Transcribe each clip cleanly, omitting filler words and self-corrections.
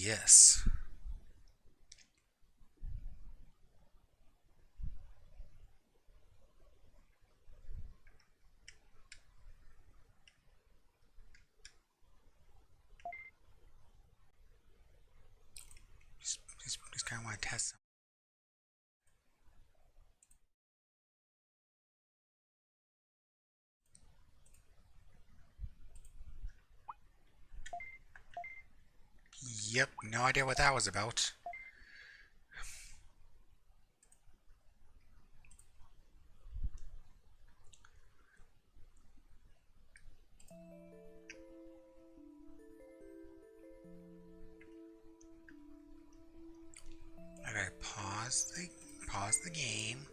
yes. Just kind of want to test them. Yep, no idea what that was about. Okay, pause the game.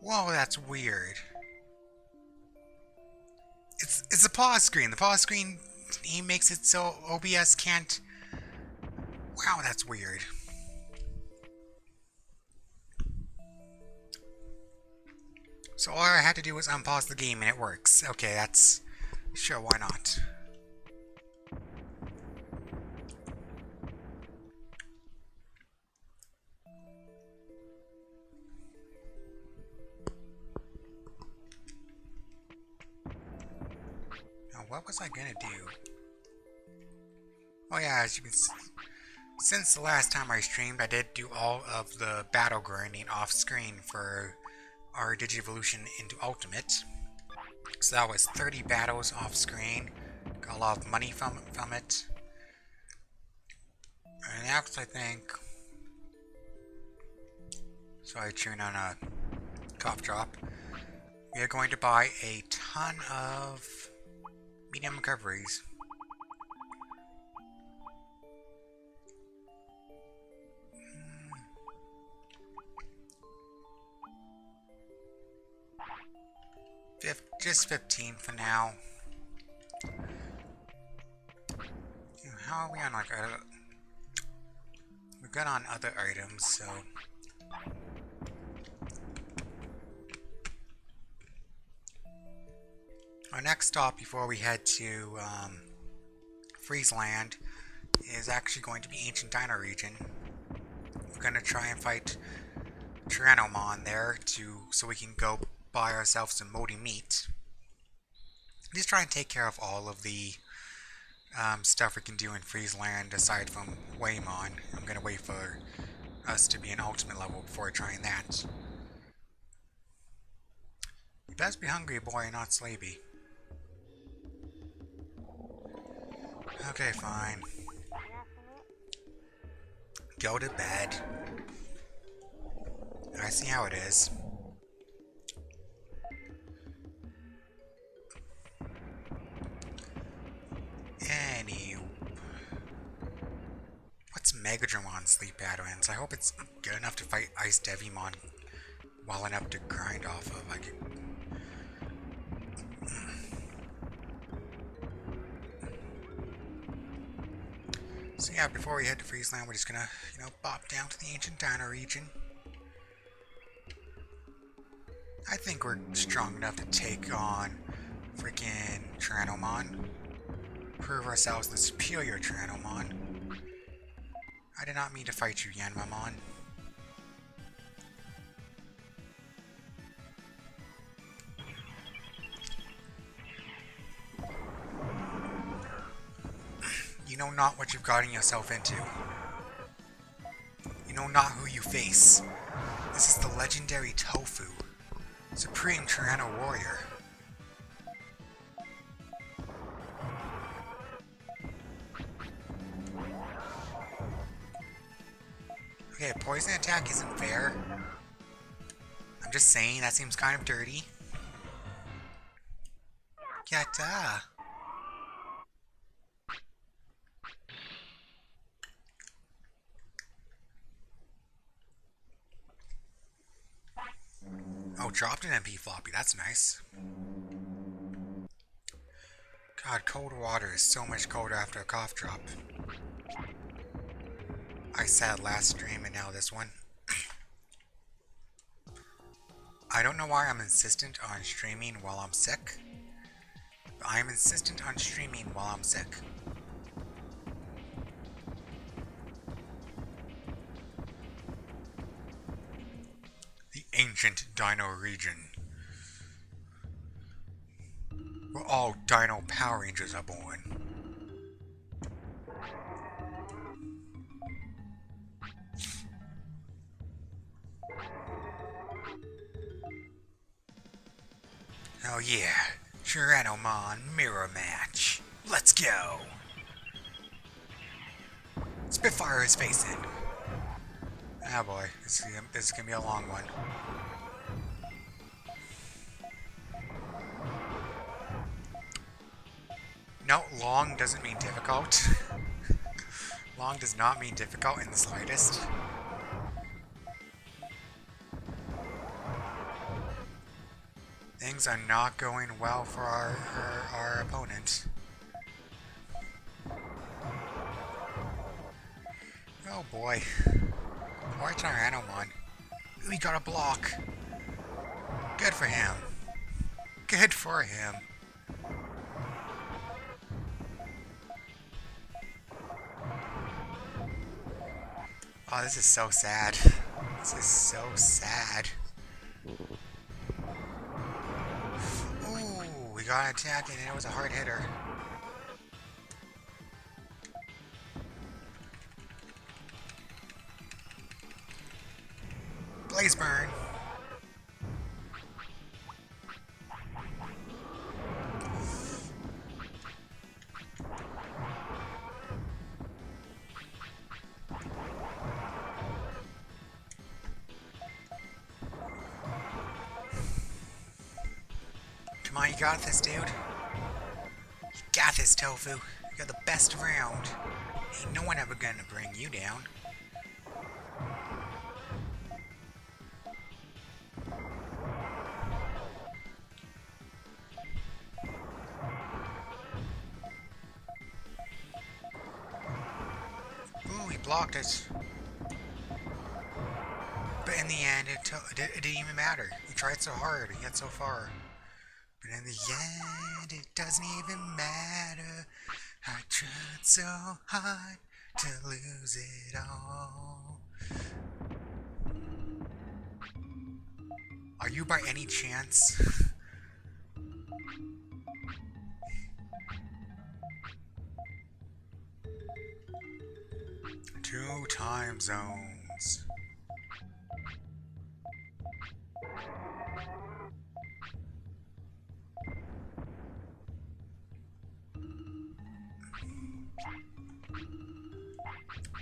Whoa, that's weird. It's a pause screen. The pause screen, he makes it so OBS can't. Wow, that's weird. So all I had to do was unpause the game and it works. Okay, that's sure, why not? Now, what was I gonna do? Oh yeah, as you can see, since the last time I streamed, I did do all of the battle grinding off screen for our Digivolution into Ultimate. So that was 30 battles off screen. Got a lot of money from it. And next, I think. Sorry, chewing on a cough drop. We are going to buy a ton of medium recoveries. Just 15 for now. How are we on like we're good on other items, so our next stop before we head to Friesland is actually going to be Ancient Dino region. We're gonna try and fight Tyrannomon there so we can go buy ourselves some moldy meat. Just try and take care of all of the stuff we can do in Friesland aside from Waymon. I'm gonna wait for us to be an ultimate level before trying that. You best be hungry, boy, not sleepy. Okay, fine. Go to bed. I see how it is. What's Megadramon's sleep patterns? I hope it's good enough to fight Ice Devimon well enough to grind off of. So yeah, before we head to Friesland, we're just gonna, bop down to the Ancient Dino region. I think we're strong enough to take on freaking Tyrannomon. Prove ourselves the superior Tyrannomon. I did not mean to fight you, Yanmamon. You know not what you've gotten yourself into. You know not who you face. This is the legendary Tofu, Supreme Tyranno Warrior. Okay, poison attack isn't fair. I'm just saying, that seems kind of dirty. Yatta! Oh, dropped an MP floppy, that's nice. God, cold water is so much colder after a cough drop. I said last stream and now this one. I don't know why I'm insistent on streaming while I'm sick. But I'm insistent on streaming while I'm sick. The ancient Dino region, where all Dino Power Rangers are born. Oh yeah, Tyrannomon mirror match. Let's go! Spitfire is facing. Ah boy, this is gonna be a long one. No, long doesn't mean difficult. Long does not mean difficult in the slightest. Things are not going well for our opponent. Oh boy. Poor Tyrannomon. He got a block. Good for him. Good for him. Oh, this is so sad. This is so sad. Ooh, we got attacked and it was a hard hitter. Blaze burn. Come on, you got this, dude. You got this, Tofu. You're the best around. Ain't no one ever gonna bring you down. Ooh, he blocked it. But in the end, it didn't even matter. He tried so hard, he got so far. But in the end, it doesn't even matter. I tried so hard to lose it all. Are you by any chance? Two time zones.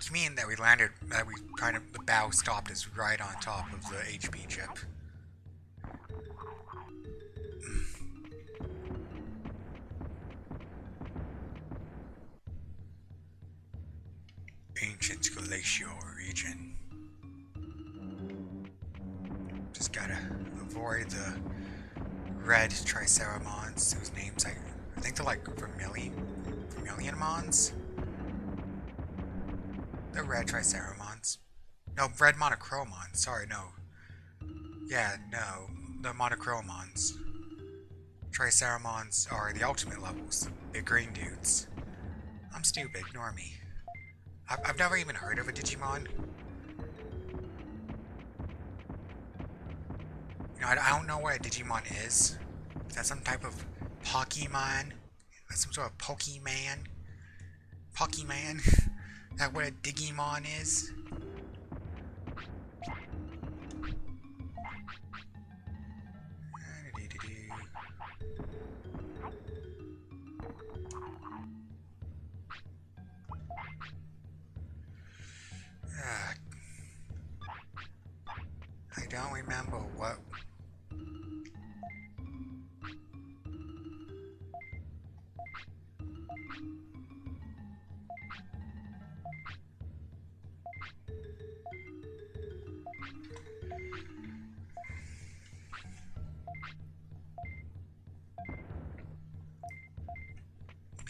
You mean that we landed, that we kind of, the bow stopped us right on top of the HP chip. Ancient glacial region. Just gotta avoid the red Triceramons, whose names I think they're like Vermilion Mons? The red Triceramons. No, red Monochromons. Sorry, no. Yeah, no. The Monochromons. Triceramons are the ultimate levels. Big green dudes. I'm stupid, ignore me. I've never even heard of a Digimon. You know, I don't know what a Digimon is. Is that some type of Pokemon? That's some sort of Pokemon? Pokemon? Is that what a Digimon is? I don't remember what.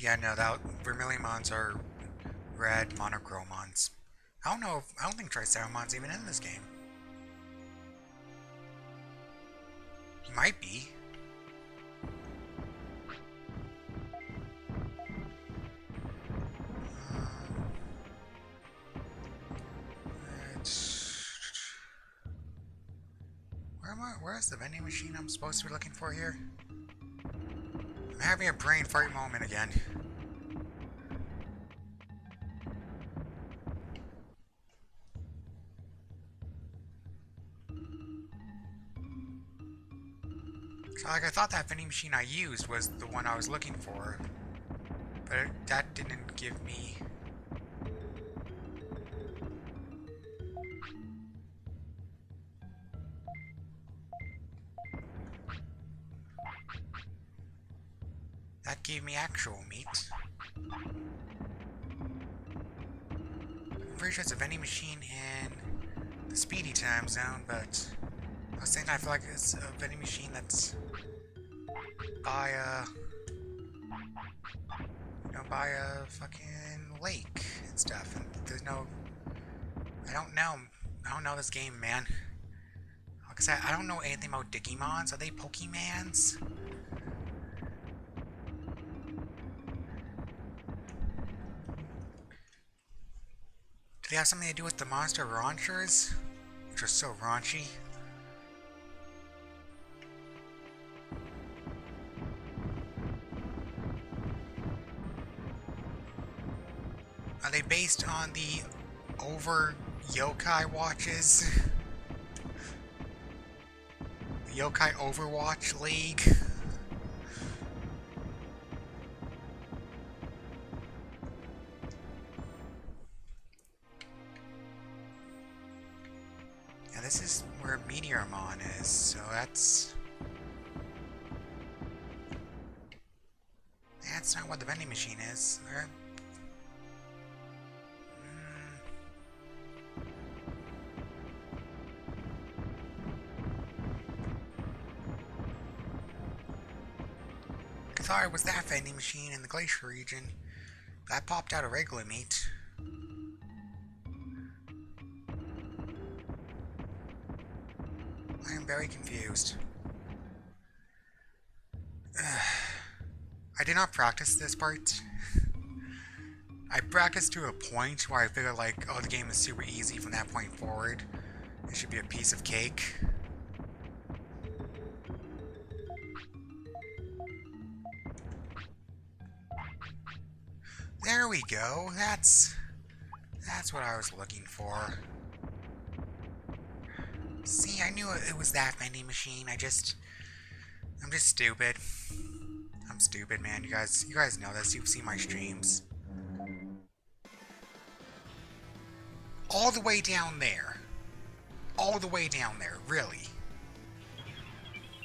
Yeah, no, that Vermilion Mons are red Monochromons. I don't know. I don't think Triceramon's even in this game. He might be. Where am I? Where's the vending machine I'm supposed to be looking for here? I'm having a brain fart moment again. So, like, I thought that vending machine I used was the one I was looking for, but that didn't give me. That gave me actual meat. I'm pretty sure it's a vending machine in the speedy time zone, but I was saying I feel like it's a vending machine that's by by a fucking lake and stuff, and there's no. I don't know. I don't know this game, man. Like I said, I don't know anything about Digimons. Are they Pokemans? Do they have something to do with the monster launchers? Which are so raunchy. Are they based on the over yokai watches? The Yokai Overwatch League? Yeah, this is where Meteormon is, so that's not what the vending machine is. I thought it was that vending machine in the glacier region. That popped out a regular meat. I am very confused. I did not practice this part. I practiced to a point where I figured like, oh, the game is super easy from that point forward. It should be a piece of cake. There we go. That's what I was looking for. See, I knew it was that vending machine. I'm just stupid. I'm stupid, man. You guys know this. You've seen my streams. All the way down there. All the way down there. Really?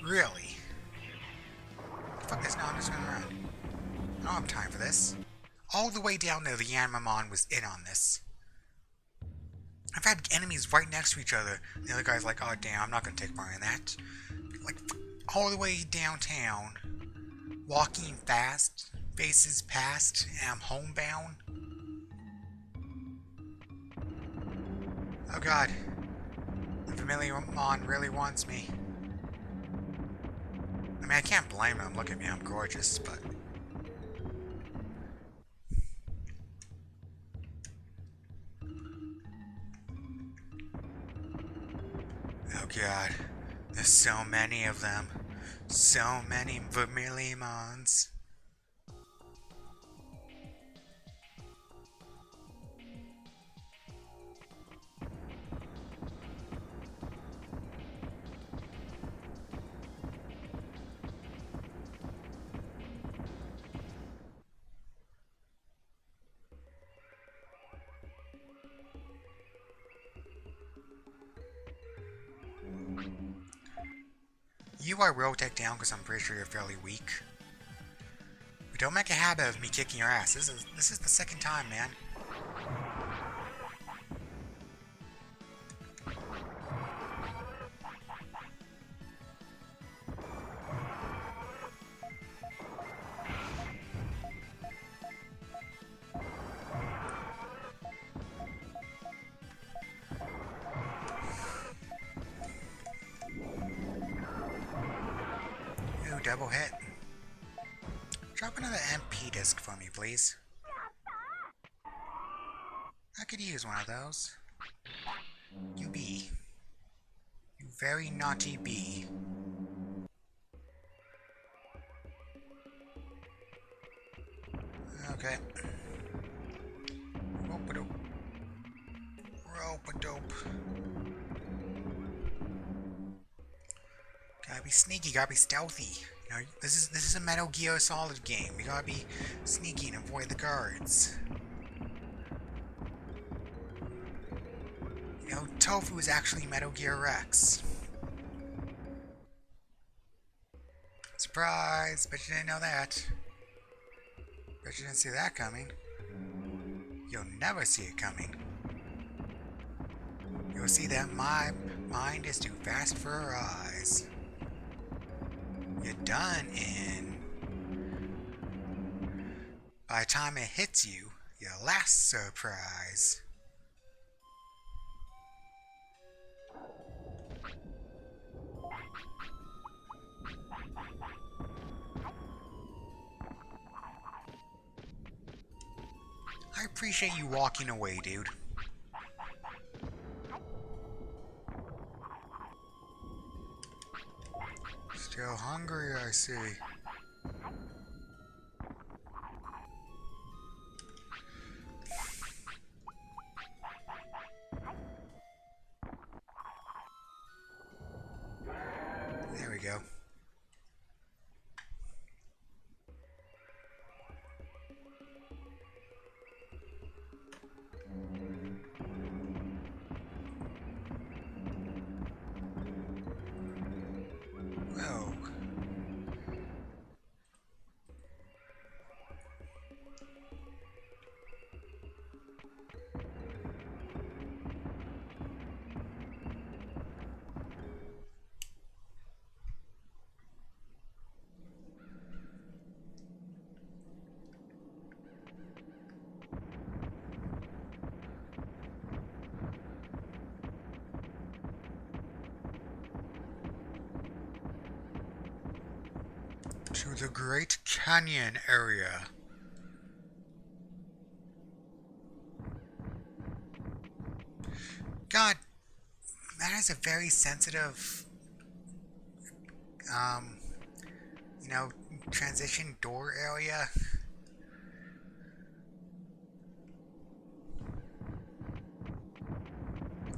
Really? Fuck this. No, I'm just gonna run. I don't have time for this. All the way down there, the Yanmamon was in on this. I've had enemies right next to each other. The other guy's like, oh damn, I'm not gonna take part in that. Like, all the way downtown, walking fast, faces past, and I'm homebound. Oh god. The Familiarmon really wants me. I mean, I can't blame him. Look at me, I'm gorgeous, but... Oh god. There's so many of them. So many Vermiliamons. You I will take down because I'm pretty sure you're fairly weak. But don't make a habit of me kicking your ass. This is the second time, man. double hit. Drop another MP disc for me, please. I could use one of those. You bee. You very naughty bee. Okay. Rope-a-dope. Rope-a-dope. Gotta be sneaky, gotta be stealthy. You know, this is a Metal Gear Solid game. You gotta be sneaky and avoid the guards. You know, Tofu is actually Metal Gear Rex. Surprise! Bet you didn't know that. Bet you didn't see that coming. You'll never see it coming. You'll see that my mind is too fast for her eyes. You're done in. By the time it hits you, your last surprise. I appreciate you walking away, dude. Still hungry, I see. There we go. Whoa. To the Great Canyon area. God, that is a very sensitive, you know, transition door area.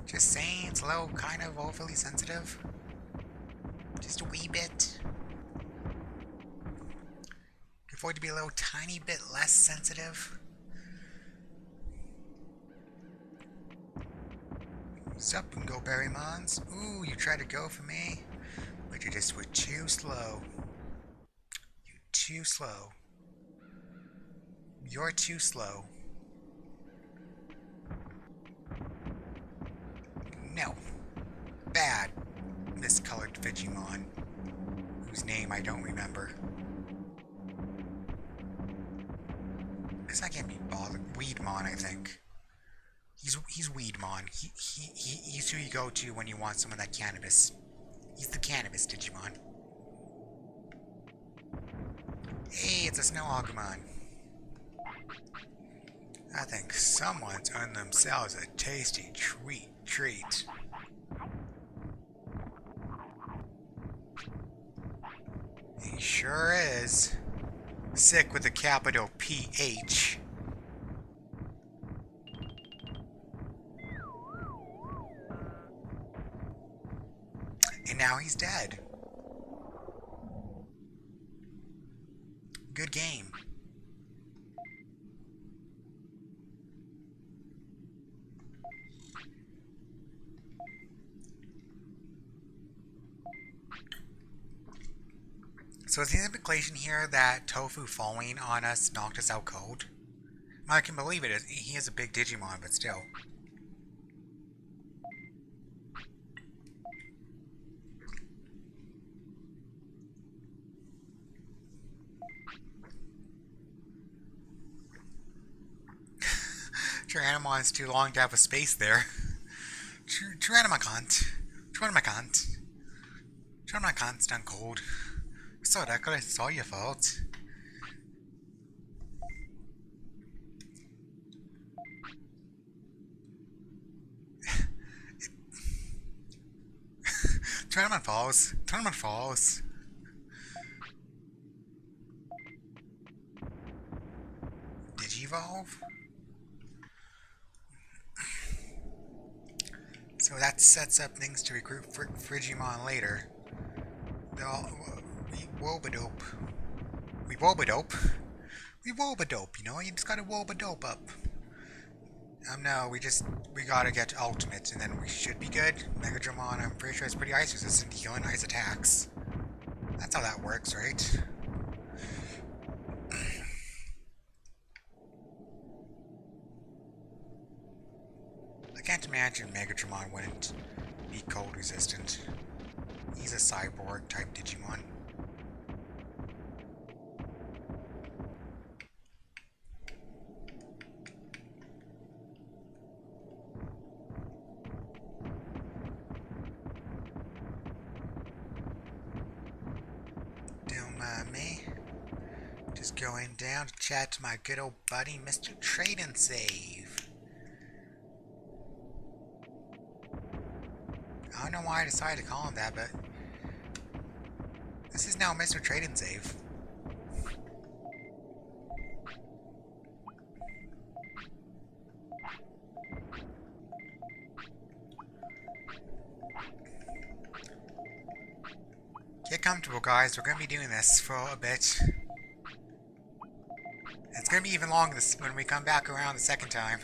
Just saying, it's a little kind of overly sensitive. Just a wee bit. Avoid to be a little tiny bit less sensitive. Sup, go Berrymons? Ooh, you tried to go for me, but you just were too slow. You're too slow. You're too slow. No. Bad. Miscolored Digimon, whose name I don't remember. I can't be bothered. Weedmon, I think. He's Weedmon. He's who you go to when you want some of that cannabis. He's the cannabis Digimon. Hey, it's a Snow Agumon. I think someone's earned themselves a tasty treat. He sure is. Sick with a capital PH. And now he's dead. Good game. So is the implication here that Tofu falling on us knocked us out cold? I can believe it. He is a big Digimon, but still. Tyrannomon's too long to have a space there. Tyrannomacont. Tyrannomacont. Tyrannomacont's done cold. so ridiculous. It's all your fault. Tournament falls. Tournament falls. Digivolve? So that sets up things to recruit Frigimon later. We wobadope. We wobadope. We wobadope, you know? You just gotta wobadope up. No, we gotta get to Ultimate, and then we should be good. Megadramon, I'm pretty sure it's pretty ice resistant to healing ice attacks. That's how that works, right? I can't imagine Megatramon wouldn't be cold resistant. He's a cyborg type Digimon. Don't mind me. Just going down to chat to my good old buddy, Mr. Trade and Save. I don't know why I decided to call him that, but this is now Mr. Trade and Save. Get comfortable, guys. We're going to be doing this for a bit. It's going to be even longer when we come back around the second time.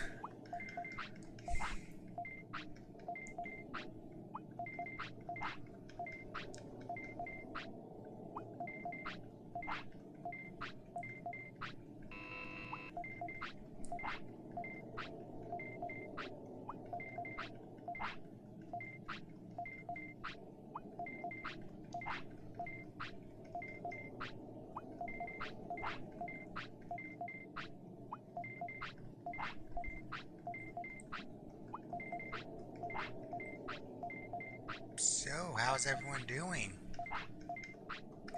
So, how's everyone doing?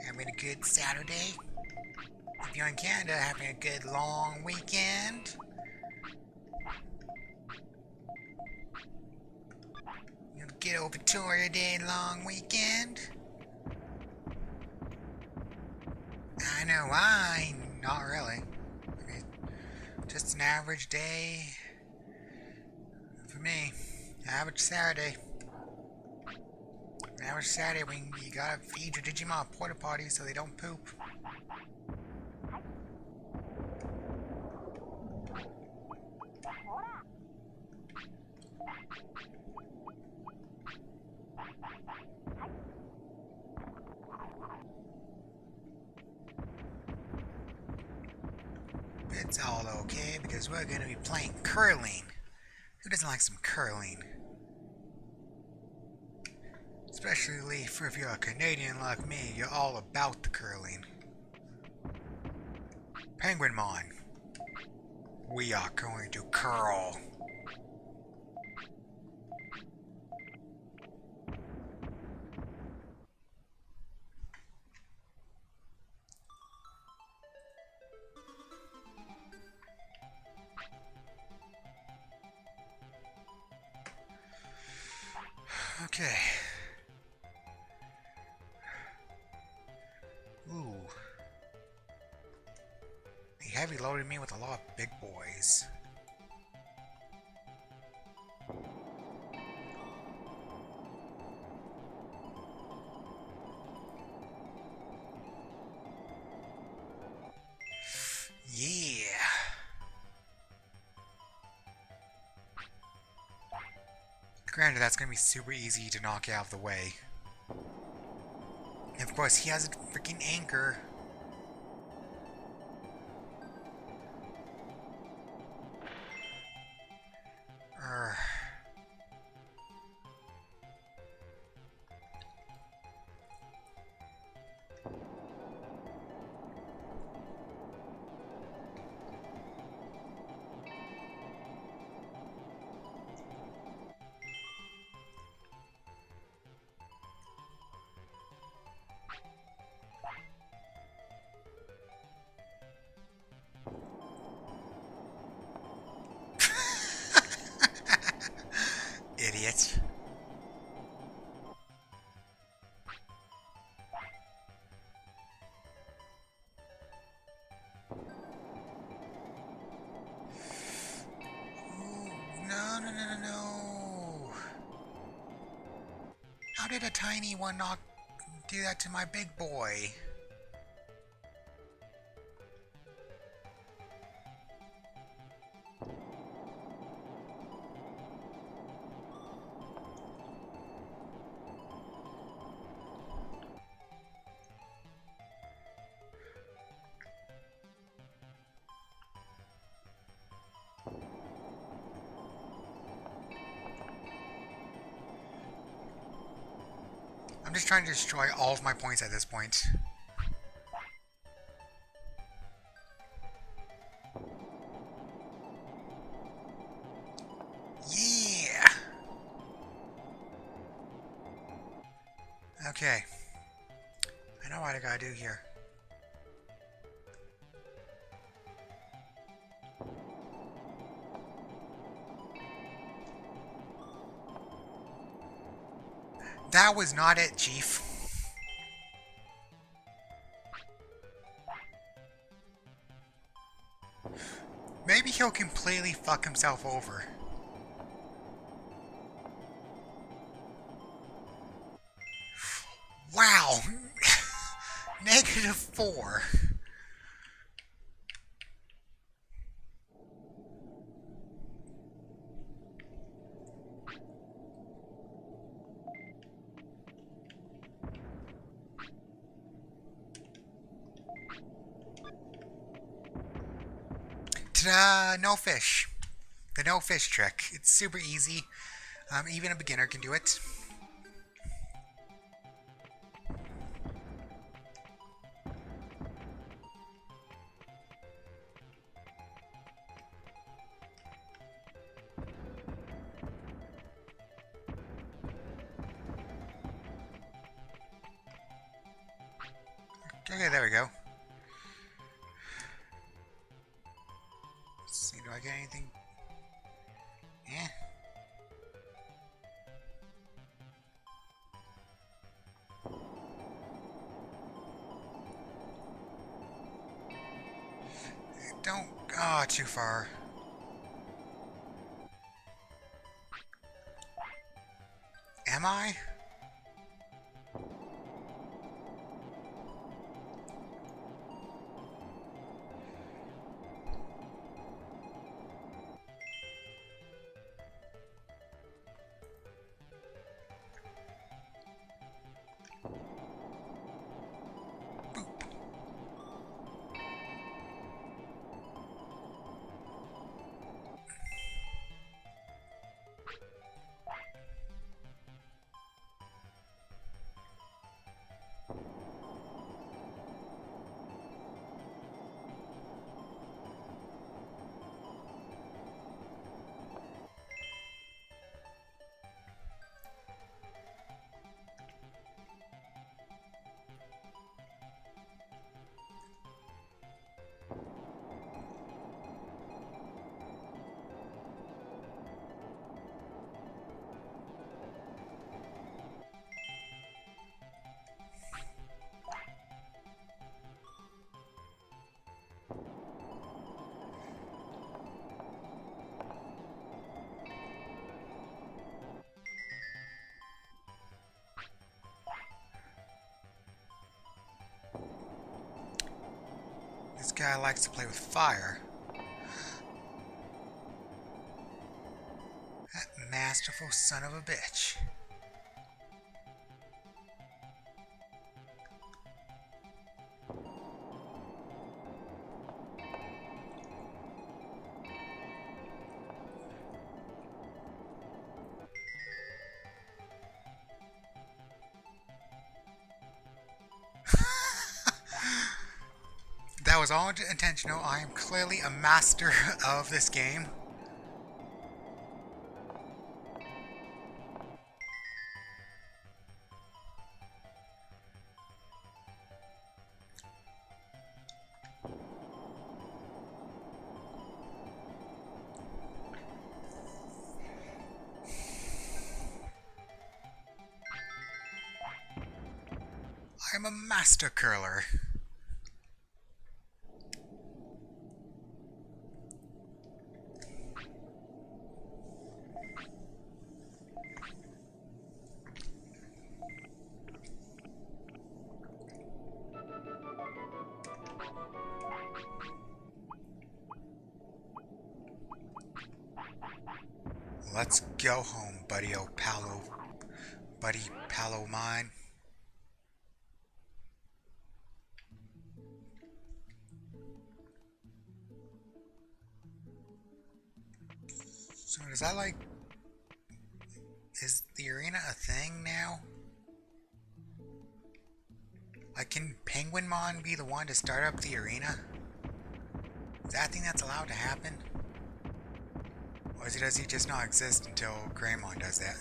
Having a good Saturday? If you're in Canada, having a good long weekend? You'll get over Victoria Day long weekend? I know why. Not really. I mean, just an average day for me. Average Saturday. Average Saturday when you gotta feed your Digimon porta potties so they don't poop. It's all okay because we're gonna be playing curling. Who doesn't like some curling? Especially if you're a Canadian like me, you're all about the curling. Penguinmon, we are going to curl. Okay. Ooh. He heavy loaded me with a lot of big boys. Yeah. Granted, that's gonna be super easy to knock out of the way. And of course, he has a freaking anchor. did a tiny one not do that to my big boy? I'm just trying to destroy all of my points at this point. Yeah! Okay. I know what I gotta do here. That was not it, Chief. Maybe he'll completely fuck himself over. Wow! -4. Ta-da! No fish. The no fish trick. It's super easy. Even a beginner can do it. Okay, there we go. Let's see, do I get anything? Eh. Don't... Ah, too far. Am I? This guy likes to play with fire. That masterful son of a bitch. That was all intentional. I am clearly a master of this game. I'm a master curler. Let's go home, buddy. Oh, Palo. Buddy Palo mine. So is that like... Is the arena a thing now? Like, can Penguinmon be the one to start up the arena? Is that a thing that's allowed to happen? Or does he just not exist until Greymon does that?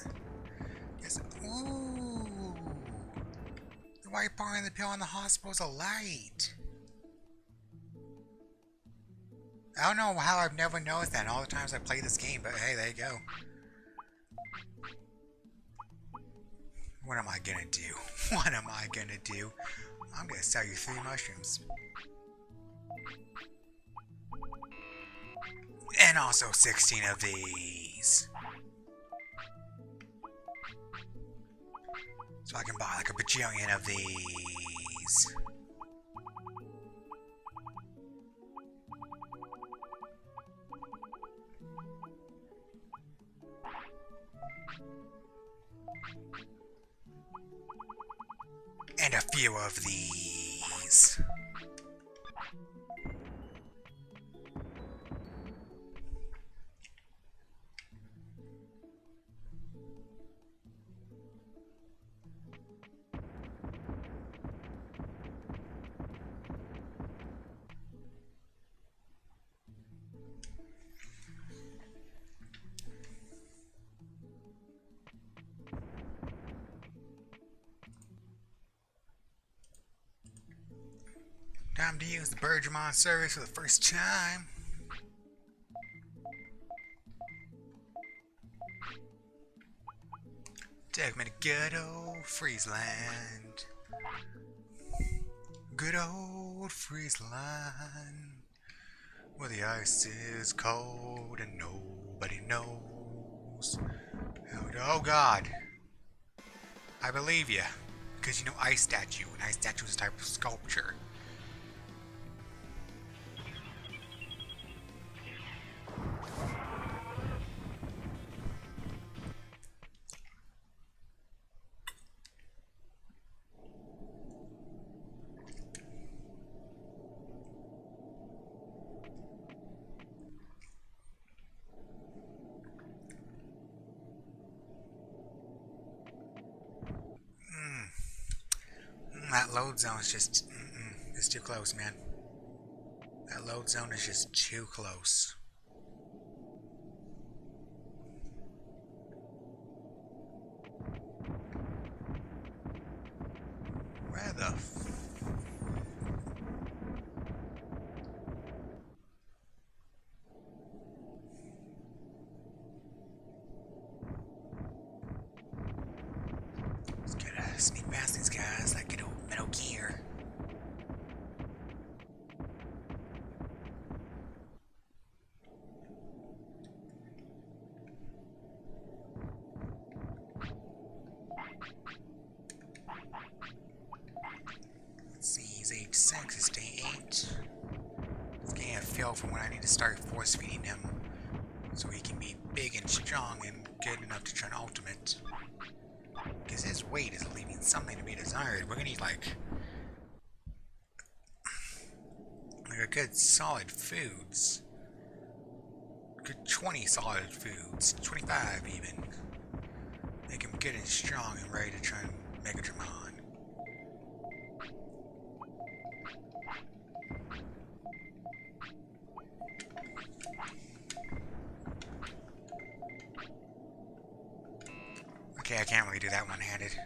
Yes. Ooh! The white bar in the pill in the hospital's a light! I don't know how I've never noticed that in all the times I play this game, but hey, there you go. What am I gonna do? What am I gonna do? I'm gonna sell you 3 mushrooms. And also 16 of these. So I can buy like a bajillion of these. And a few of these. Time to use the Digimon service for the first time. Take me to good old Friesland. Good old Friesland. Where the ice is cold and nobody knows. Oh God. I believe you. Because you know ice statue. An ice statue is a type of sculpture. That load zone is just... it's too close, man. That load zone is just too close. Where the Let's gotta sneak past these guys like good old Metal Gear. Let's see, he's age 6, he's day 8. It's getting a feel for when I need to start force feeding him so he can be big and strong and good enough to turn ultimate. Because his weight is leaving something to be desired. We're gonna need like a good solid foods. Good 20 solid foods. 25 even. Make him good and strong and ready to turn Mega Digimon. Okay, I can't really do that one-handed.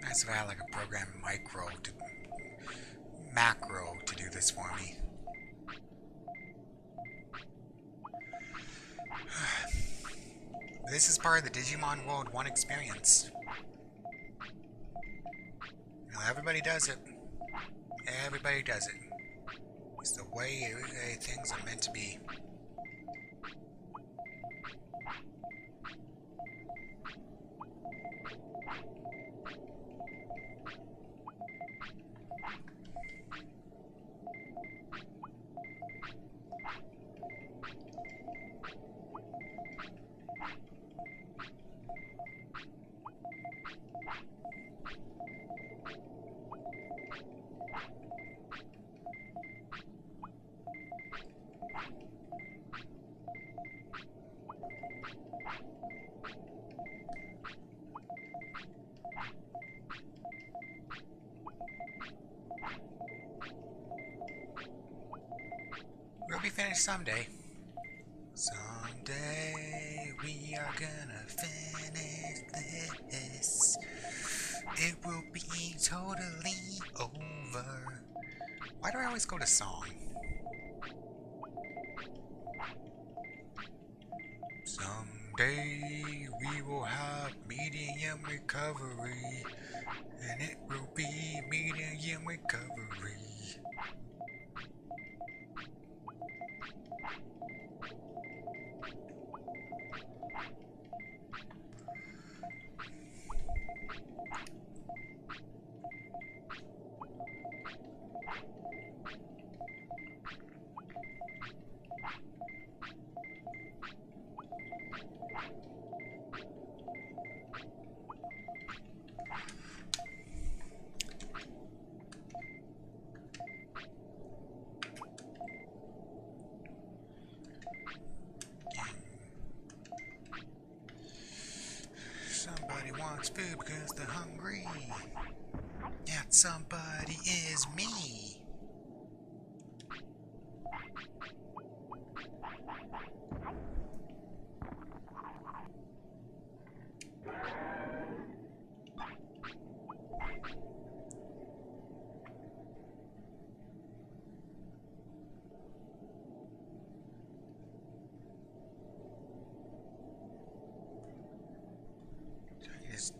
Nice if I had like a program macro to do this for me. This is part of the Digimon World 1 experience. You know, everybody does it. Everybody does it. It's the way things are meant to be. We'll be finished someday. Someday we are gonna finish this. It will be totally over. Why do I always go to song? Someday we will have medium recovery, and it will be medium recovery. Somebody wants food because they're hungry. That somebody is me. Just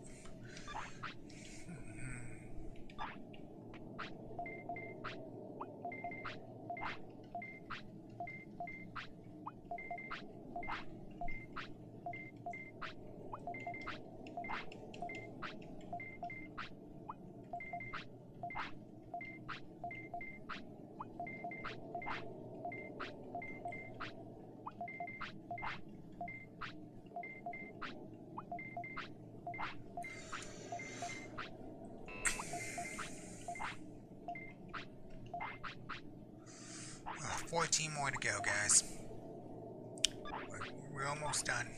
14 more to go, guys. We're almost done.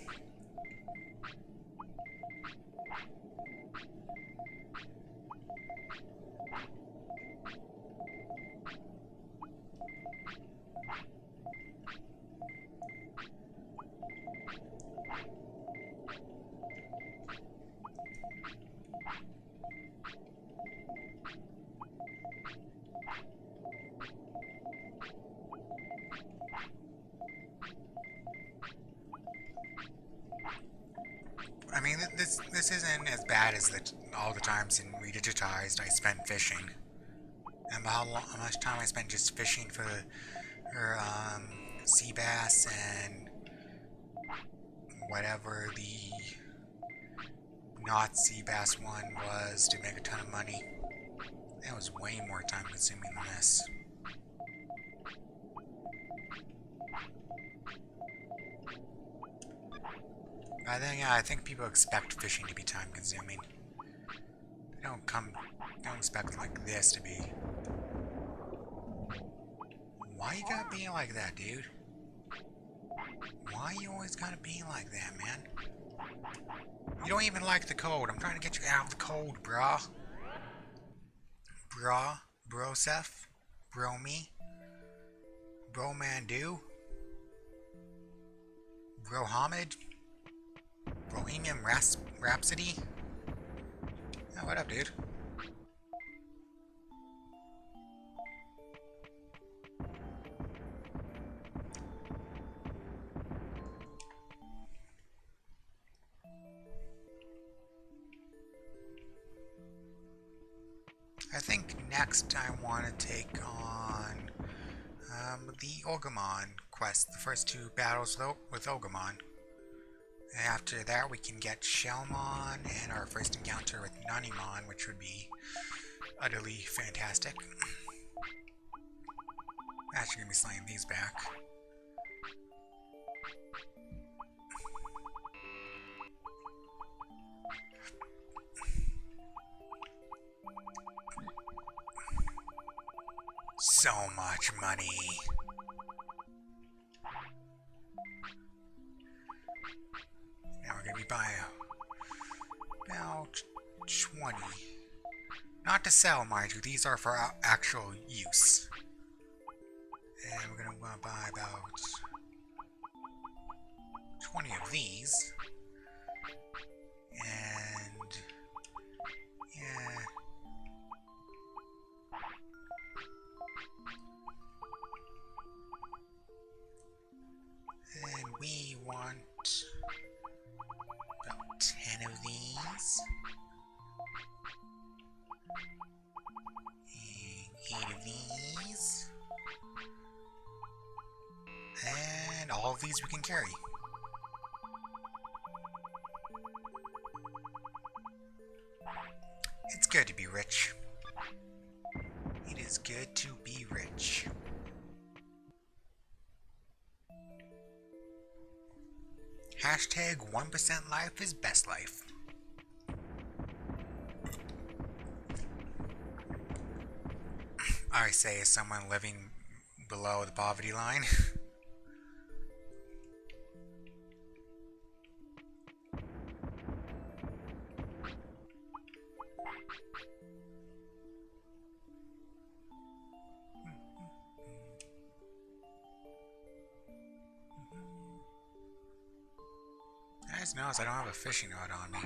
I mean, this isn't as bad as all the times in Redigitized I spent fishing. And how much time I spent just fishing for sea bass and whatever the not sea bass one was to make a ton of money. That was way more time consuming than this. I think people expect fishing to be time consuming. They don't expect like this to be. Why you gotta be like that, dude? Why you always gotta be like that, man? You don't even like the code. I'm trying to get you out of the code, brah. Brah? Broseph? Bro me? Bro Mandu? Bro Hamid? Bohemian Rhapsody? Oh, what up, dude? I think next I want to take on the Ogremon quest, the first two battles with Ogremon. After that we can get Shellmon and our first encounter with Nunimon, which would be utterly fantastic. Actually, gonna be slaying these back. So much money. Now we're gonna be buying about 20. Not to sell, mind you, these are for actual use. And we're gonna want to buy about 20 of these. And yeah. And we want about 10 of these. And 8 of these. And all of these we can carry. It's good to be rich. It is good to be rich. Hashtag 1% life is best life. I say as someone living below the poverty line. I just noticed I don't have a fishing rod on me.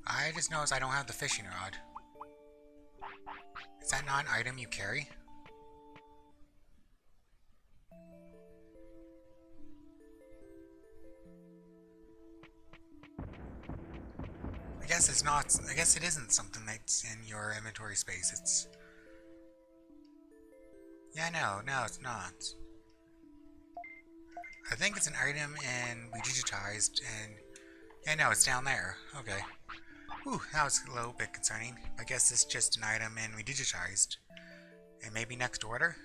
I just noticed I don't have the fishing rod. Is that not an item you carry? I guess it's not. I guess it isn't something that's in your inventory space. It's. Yeah, no, it's not. I think it's an item and we digitized and. Yeah, no, it's down there. Okay. Whew, that was a little bit concerning. I guess it's just an item and we digitized. And maybe next order?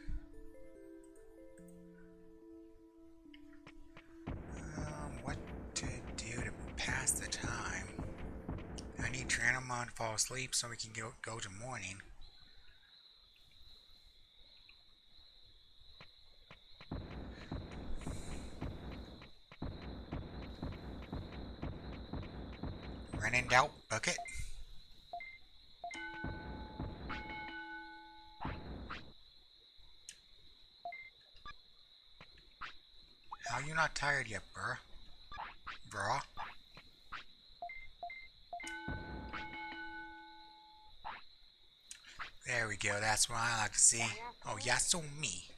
What to do to pass the time? I need Tyrannomon to fall asleep so we can go to morning. Run in doubt, bucket. How you not tired yet, bruh? Bruh? There we go, that's what I like to see. Oh, yeah, so me.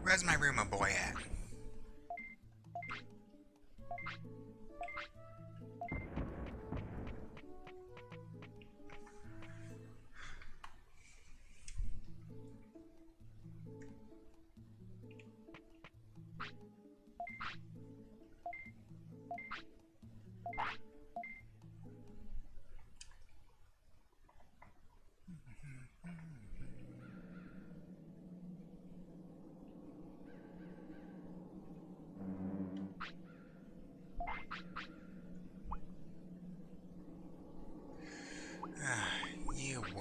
Where's my Roomba boy at?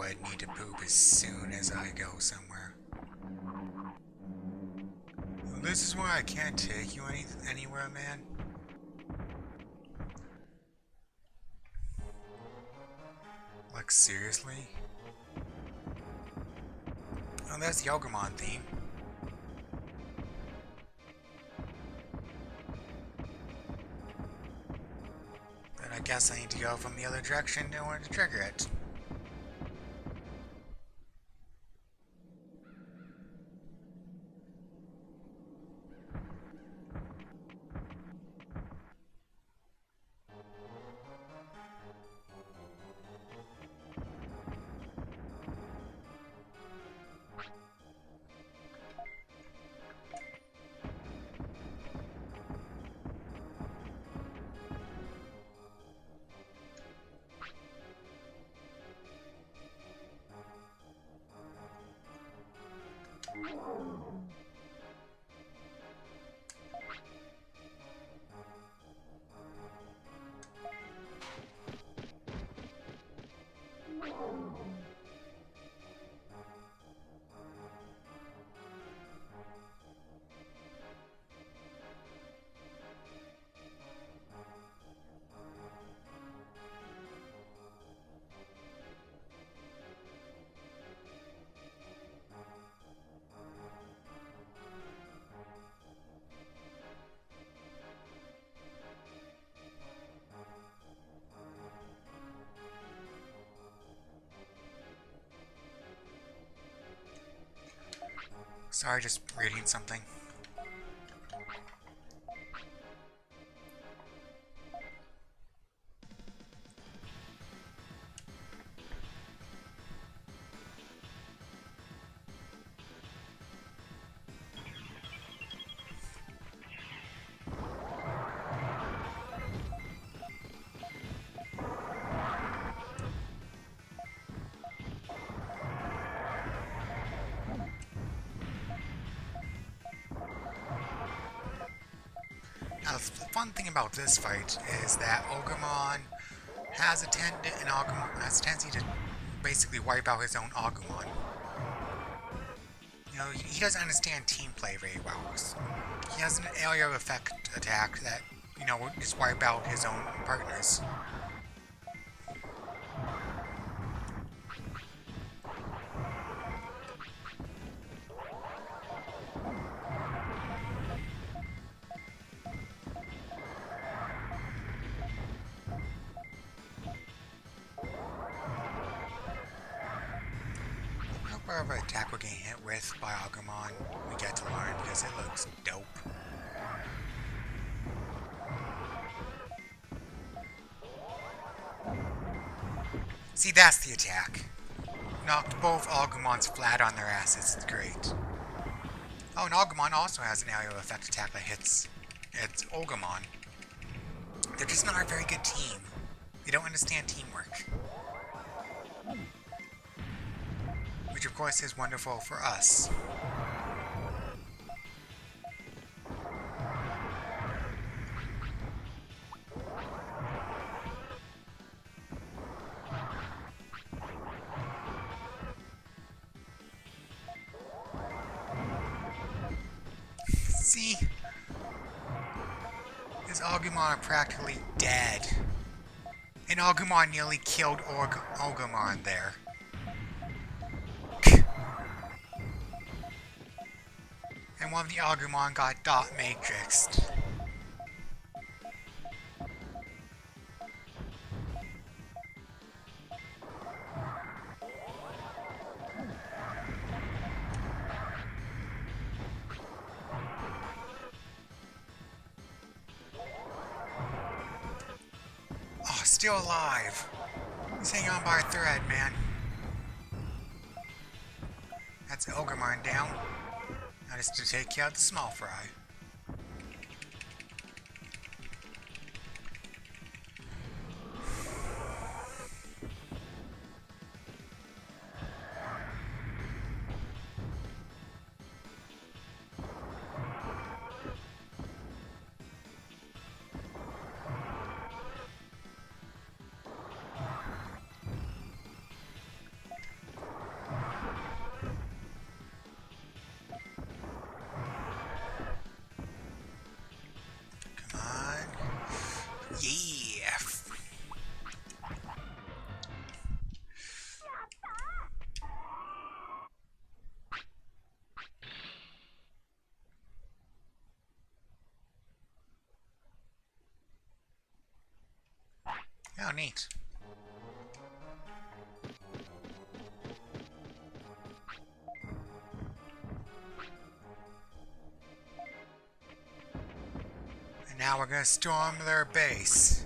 would need to poop as soon as I go somewhere. This is why I can't take you anywhere, man. Like, seriously? Oh, that's the Ogremon theme. But I guess I need to go from the other direction in order to trigger it. Sorry, just reading something. Now, the fun thing about this fight is that Ogremon has a tendency to basically wipe out his own Agumon. You know, he doesn't understand team play very well. He has an area of effect attack that, you know, will just wipe out his own partners. Whatever attack we're getting hit with by Agumon, we get to learn because it looks dope. See, that's the attack. Knocked both Agumons flat on their asses. It's great. Oh, and Agumon also has an area of effect attack that hits its Ogremon. They're just not a very good team. They don't understand teamwork. Which of course is wonderful for us. See? His Agumon are practically dead. And Agumon nearly killed Ogremon there. And one of the Agumon got dot matrixed. Oh, still alive. He's hanging on by a thread, man. That's Ogremon down. Now just to take out the small fry. Yeah! Oh, neat. And now we're gonna storm their base.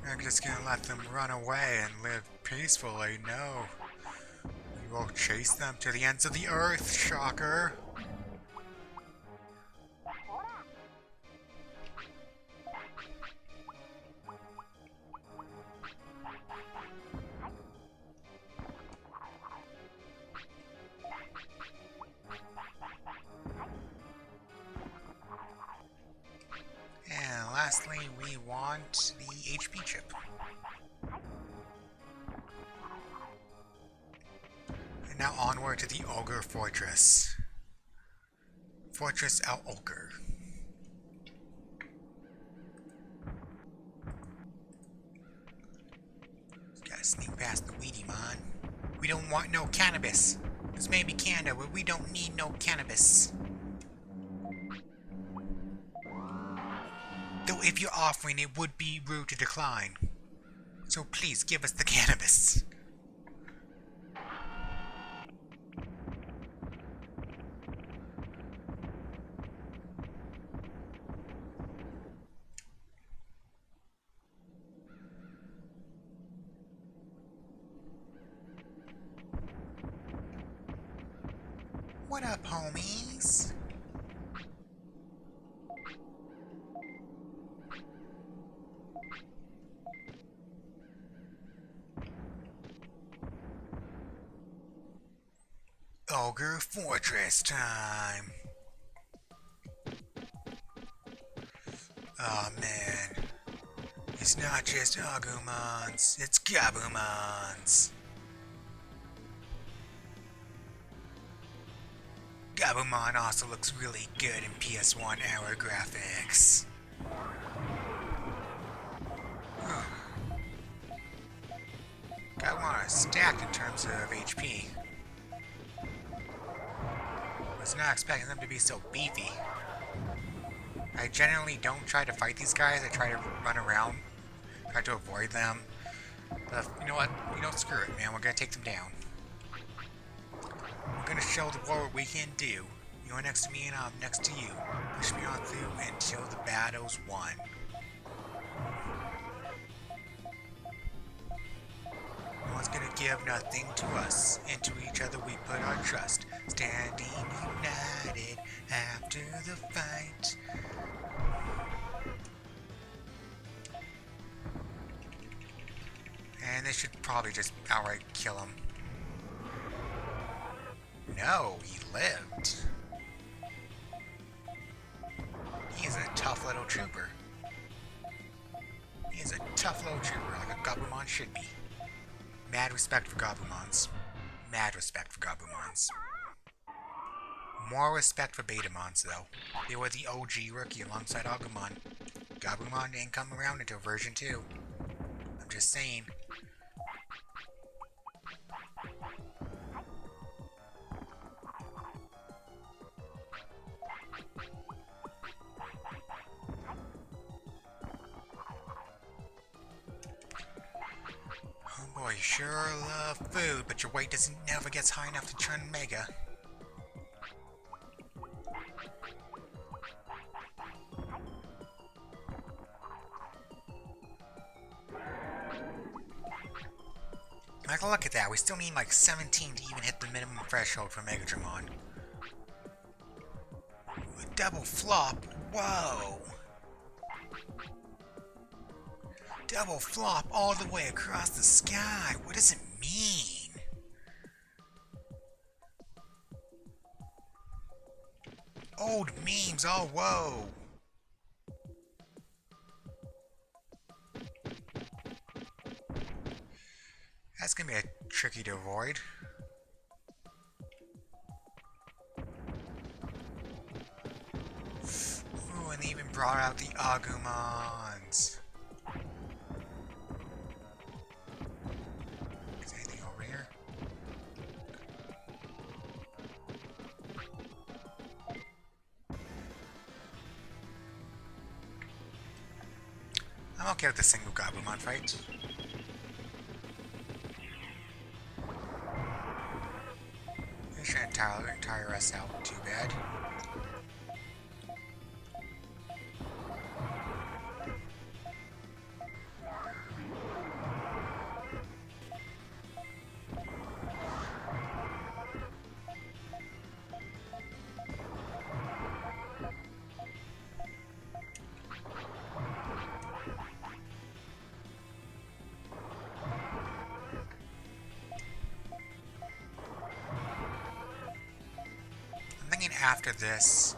We're just gonna let them run away and live peacefully. No. We will chase them to the ends of the earth, shocker. And lastly, we want the HP chip. And now onward to the Ogre Fortress. Fortress Al Ogre. Gotta sneak past the Digimon. We don't want no cannabis. This may be Canada, but we don't need no cannabis. Though if you're offering, it would be rude to decline. So please give us the cannabis. What up, homies? Ogre Fortress time. Oh man. It's not just Agumons, it's Gabumons. Gabumon also looks really good in PS1 era graphics. Gabumon is stacked in terms of HP. Was not expecting them to be so beefy. I generally don't try to fight these guys, I try to run around, try to avoid them. But you know what? You don't screw it, man, we're gonna take them down. We're gonna show the world what we can do. You're next to me and I'm next to you. Push me on through until the battle's won. No one's gonna give nothing to us. Into each other we put our trust. Standing united after the fight. And they should probably just outright kill him. No, he lived. He's a tough little trooper. He is a tough little trooper, like a Gabumon should be. Mad respect for Gabumons. Mad respect for Gabumons. More respect for Betamons, though. They were the OG rookie alongside Agumon. Gabumon didn't come around until version 2. I'm just saying. Oh boy, you sure love food, but your weight doesn't never gets high enough to turn Mega. Like, look at that, we still need like 17 to even hit the minimum threshold for Megadramon. A double flop? Whoa! Double flop all the way across the sky. What does it mean? Old memes, oh whoa. That's gonna be a tricky to avoid. Ooh, and they even brought out the Agumons. I'm okay with the single Gabumon fight. They shouldn't tire us out too bad. I'm thinking after this,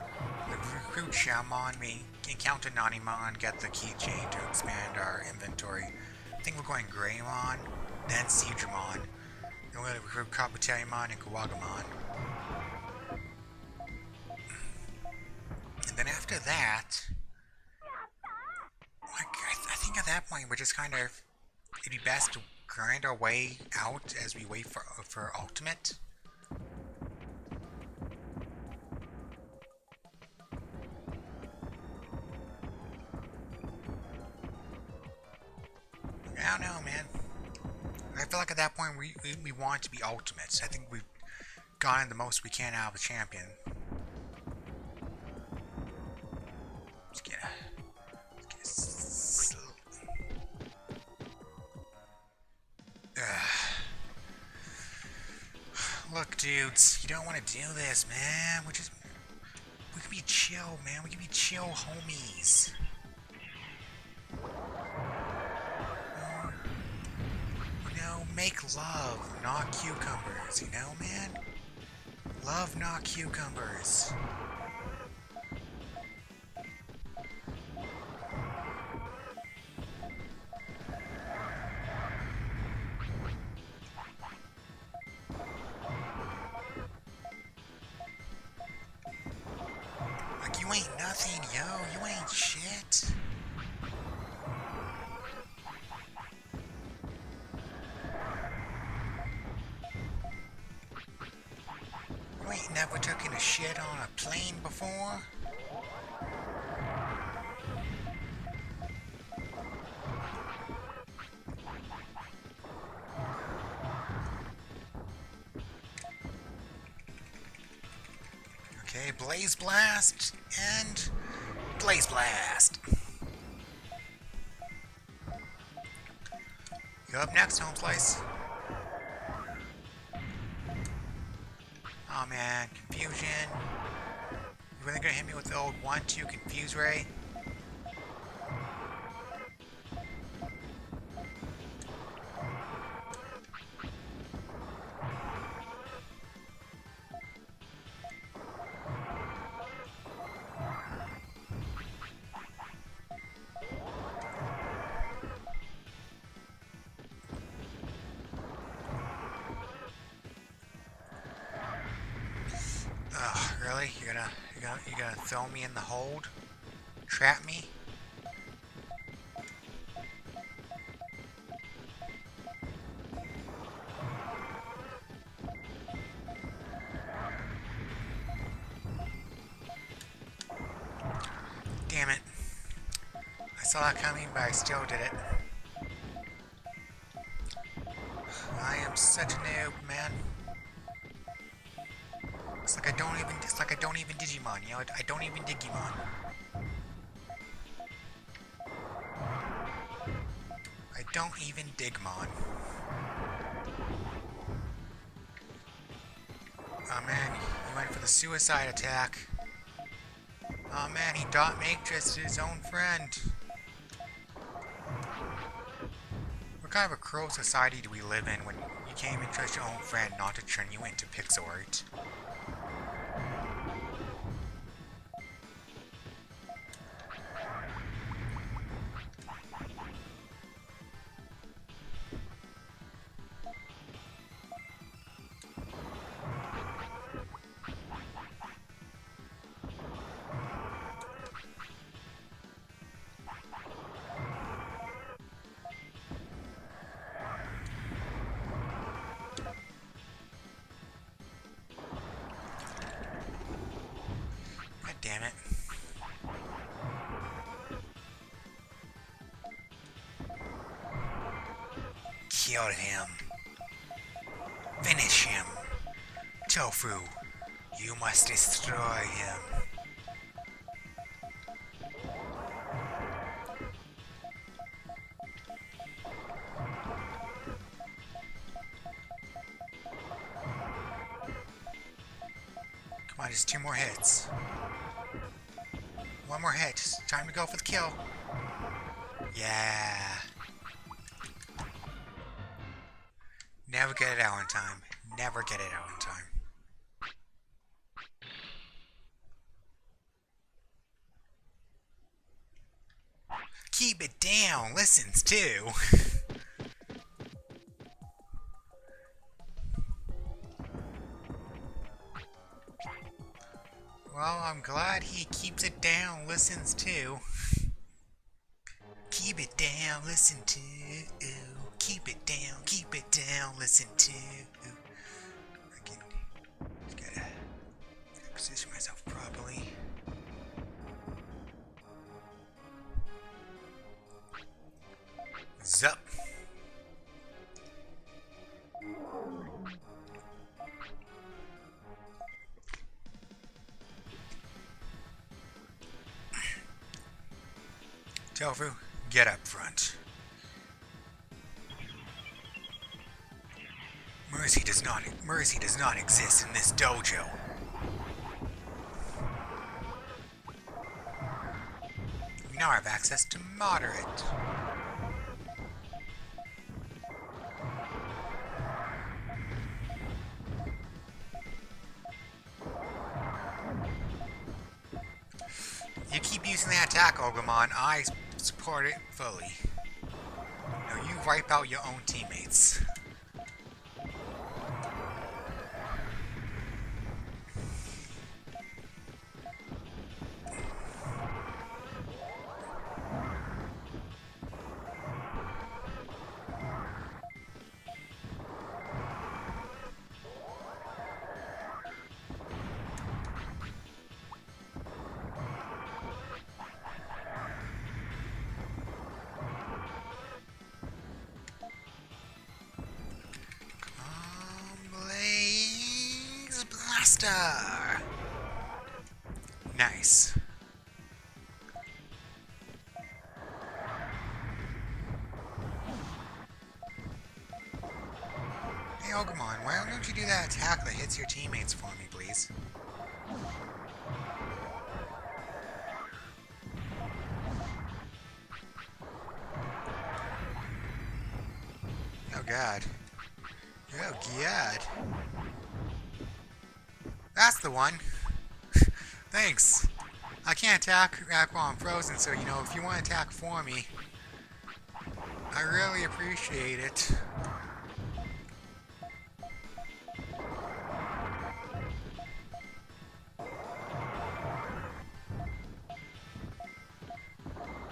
we recruit Shamon, we encounter Nanimon, get the keychain to expand our inventory. I think we're going Greymon, then Siegramon, then we're going to recruit Kabuterimon and Kawagamon. And then after that, like, I think at that point we're just kind of, it'd be best to grind our way out as we wait for Ultimate. I don't know, man. I feel like at that point we want to be ultimates. I think we've gotten the most we can out of the champion. Let's get Look, dudes, you don't want to do this, man. We can be chill, man. We can be chill homies. Make love, not cucumbers, you know, man? Love, not cucumbers. Like, you ain't nothing, yo. You ain't shit. You ain't never taken a shit on a plane before? Okay, Blaze Blast and Blaze Blast. You're up next, Home Slice. Oh man, confusion. You really gonna hit me with the old 1-2 confuse ray? Ugh, really? You're gonna throw me in the hold? Trap me? Damn it. I saw that coming, but I still did it. I am such a noob, man. It's like I don't even Digimon, you know? I don't even Digimon. I don't even Digimon. Oh man, he went for the suicide attack. Oh man, he dot matrixed his own friend. What kind of a cruel society do we live in when you can't even trust your own friend not to turn you into pixel art? God damn it. Kill him. Finish him. Tofu, you must destroy him. Come on, just 2 more hits. 1 more hit. Time to go for the kill. Yeah. Never get it out in time. Never get it out in time. Keep it down. Listens too. Well, I'm glad he keeps it down. Listens too. Keep it down. Listen to. Keep it down. Listen to. I can just gotta position myself properly. Zup. Tofu, get up front. Mercy does not exist in this dojo. We now have access to moderate. You keep using that attack, Ogremon. I support it fully. Now you wipe out your own teammates. Blaster! Nice. Hey Ogremon, why don't you do that attack that hits your teammates for me, please? Oh god. Oh god. That's the one. Thanks. I can't attack while I'm frozen, so, if you want to attack for me, I really appreciate it.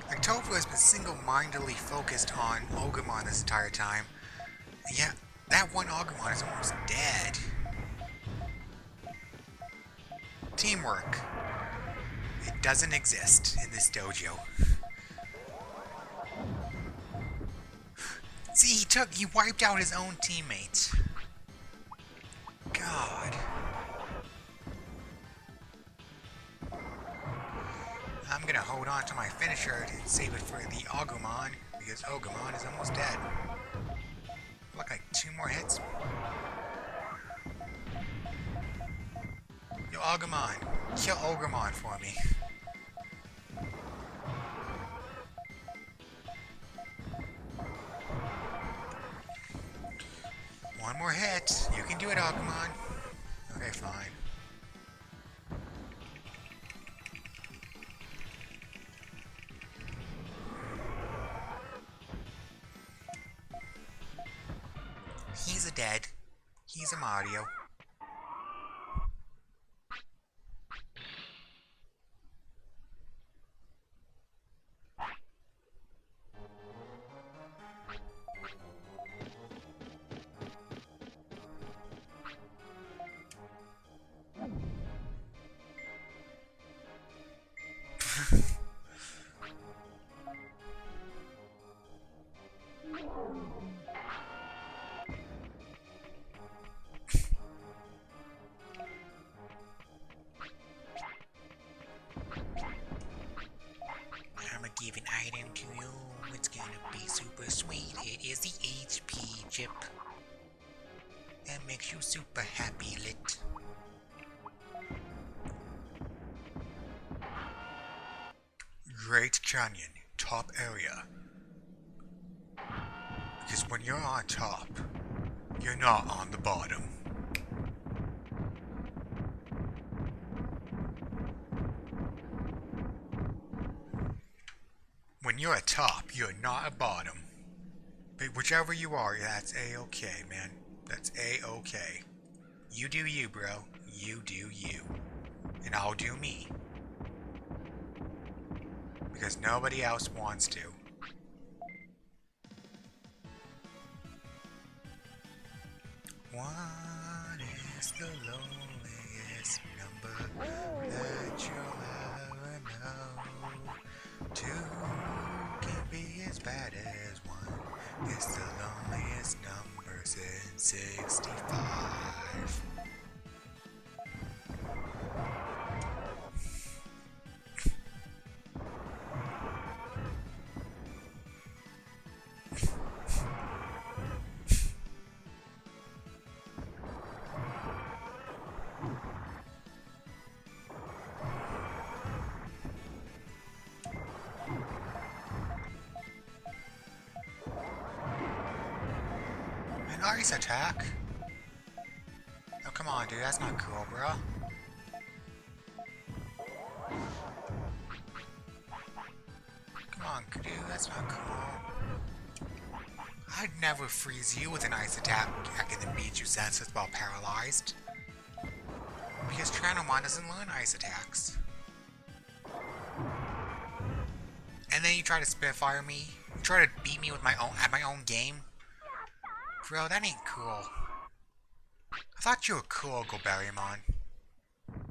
Like, Tofu has been single-mindedly focused on Ogremon this entire time. And yet, that one Ogremon is almost dead. Teamwork. It doesn't exist in this dojo. See, he wiped out his own teammates. God. I'm gonna hold on to my finisher to save it for the Agumon, because Agumon is almost dead. Look, like 2 more hits. Yo, Agumon, kill Ogremon for me. One more hit. You can do it, Agumon. Okay, fine. He's a dead. He's a Mario. give an item to you. It's gonna be super sweet. It is the HP chip. That makes you super happy lit. Great Canyon, top area. Because when you're on top, you're not on the bottom. When you're at top, you're not at bottom. But whichever you are, that's A-okay, man. That's A-okay. You do you, bro. You do you. And I'll do me. Because nobody else wants to. What is the loneliest number that you'll ever know? Two can be as bad as one. It's the loneliest number since 65. An ice attack? Oh, come on, dude. That's not cool, bro. Come on, dude. That's not cool. I'd never freeze you with an ice attack and then beat you senseless while paralyzed. Because Tyrannomon doesn't learn ice attacks. And then you try to Spitfire me. You try to beat me with my own game. Bro, that ain't cool. I thought you were cool, Golberrymon.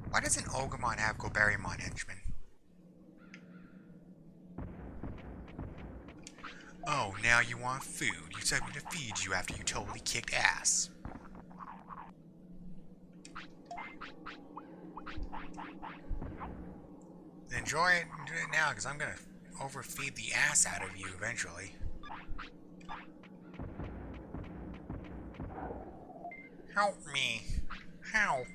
Why doesn't Ogremon have Golberrymon henchmen? Oh, now you want food. You said me to feed you after you totally kicked ass. Enjoy it and do it now, because I'm gonna overfeed the ass out of you eventually. Help me. Help.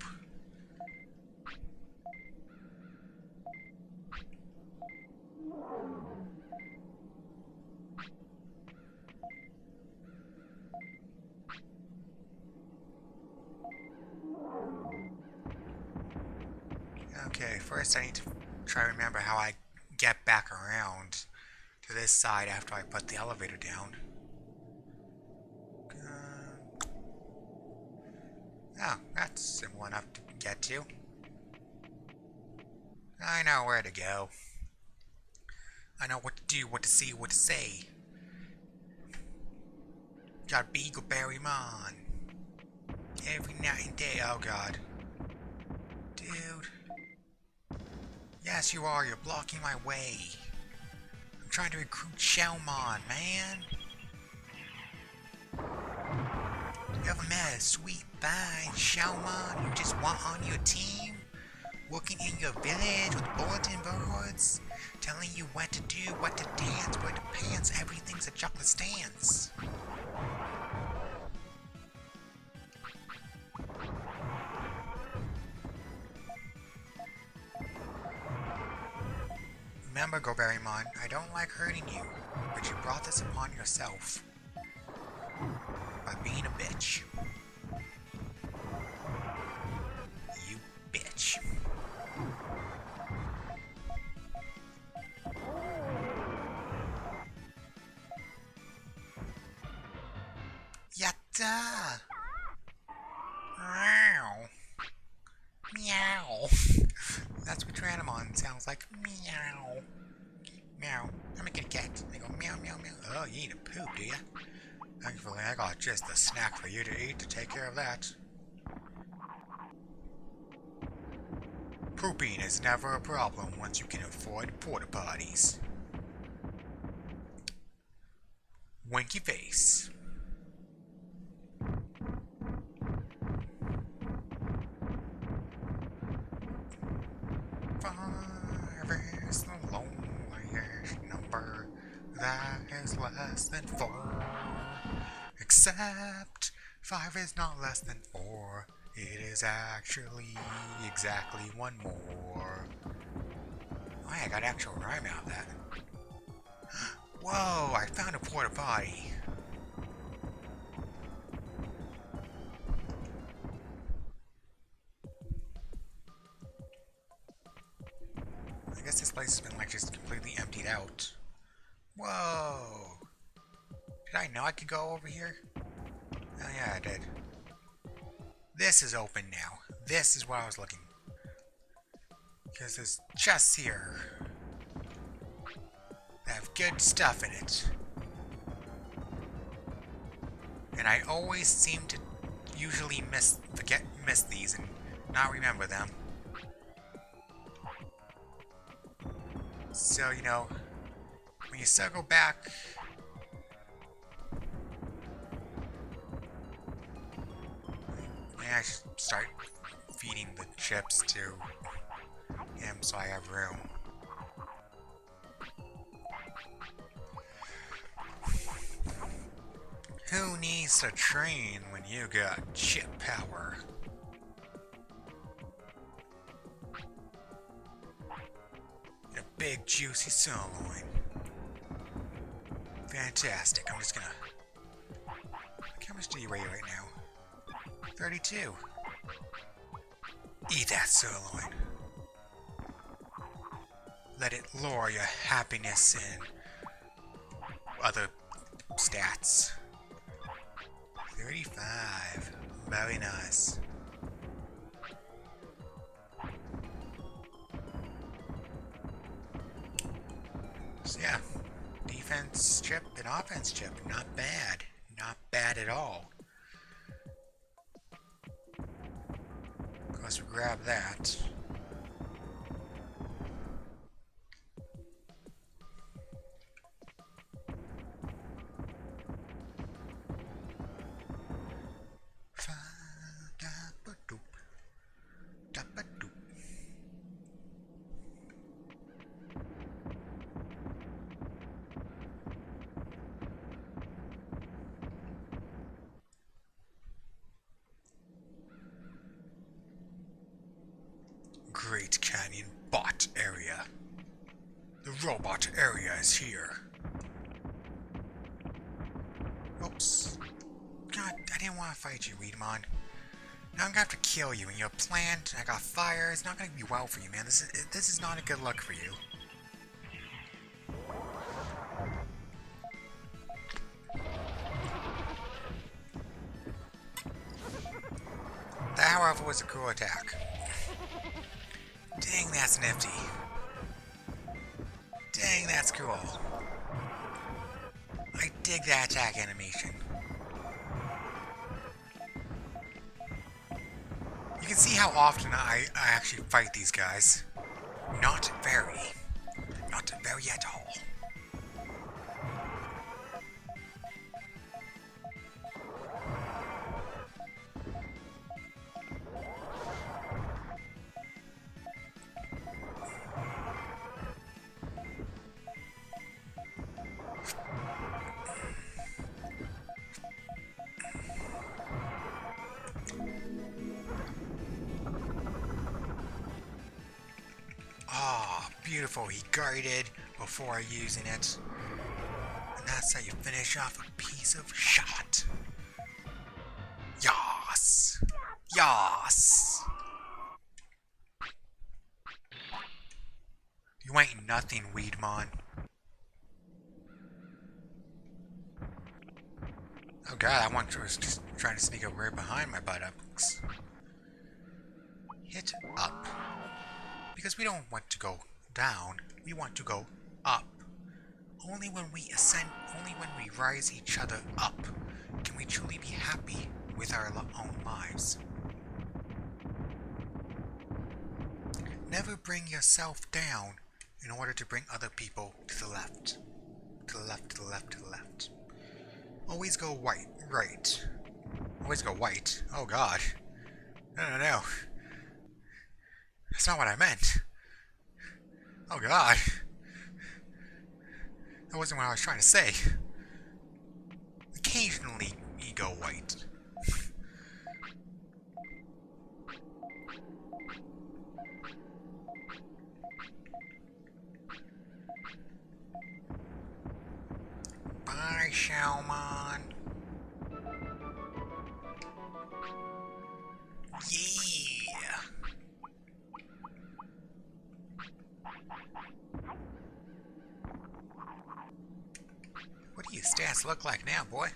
Okay, first I need to try to remember how I get back around to this side after I put the elevator down. Oh, that's simple enough to get to. I know where to go. I know what to do, what to see, what to say. Gotta be Golberrymon. Every night and day, oh god. Dude. Yes, you are, you're blocking my way. I'm trying to recruit Shellmon, man. You ever met a sweet, fine Shellmon you just want on your team? Working in your village with bulletin boards? Telling you what to do, what to dance, where to pants, everything's a chocolate stance. Remember, Golberrymon, I don't like hurting you, but you brought this upon yourself. By being a bitch. You bitch. Yatta! Meow. Meow. That's what Tyrannomon sounds like. Meow. Meow. I'm a kitty cat. They go meow, meow, meow. Oh, you need a poop, do ya? Thankfully, I got just the snack for you to eat to take care of that. Pooping is never a problem once you can afford porta potties. Winky face. Five is the loneliest number. that is less than 4. Except 5 is not less than 4. It is actually exactly 1 more. Oh yeah, I got actual rhyme out of that. Whoa, I found a porta potty. I guess this place has been like just completely emptied out. Whoa! Did I know I could go over here? Oh yeah, I did. This is open now. This is what I was looking. Because there's chests here that have good stuff in it. And I always seem to usually miss these and not remember them. So, you know, when you circle back, maybe I should start feeding the chips to him so I have room. Who needs to train when you got chip power? A big juicy sirloin. Fantastic. I'm just gonna... How much do you weigh right now? 32. Eat that sirloin. Let it lure your happiness and other stats. 35. Very nice. So yeah, defense chip and offense chip, not bad. Not bad at all. Let's grab that. Great Canyon bot area. The robot area is here. Oops. God, I didn't want to fight you, Digimon. Now I'm gonna have to kill you, and your plant, I got fire, it's not gonna be well for you, man. This is not a good look for you. That, however, was a cool attack. Dang, that's nifty. Dang, that's cool. I dig that attack animation. You can see how often I actually fight these guys. Not very. Not very at all. Beautiful, he guarded before using it. And that's how you finish off a piece of shot. Yas! Yas! You ain't nothing, Weedmon. Oh god, I want to was just trying to sneak up right behind my buttocks. Hit up. Because we don't want to go down, we want to go up. Only when we ascend, only when we rise each other up, can we truly be happy with our own lives. Never bring yourself down in order to bring other people to the left. To the left, to the left, to the left. Always go right. Always go white. Oh god. No. That's not what I meant. Oh god. That wasn't what I was trying to say. Occasionally, you go white. Bye, Shalmon. Yeah. What do your stats look like now, boy?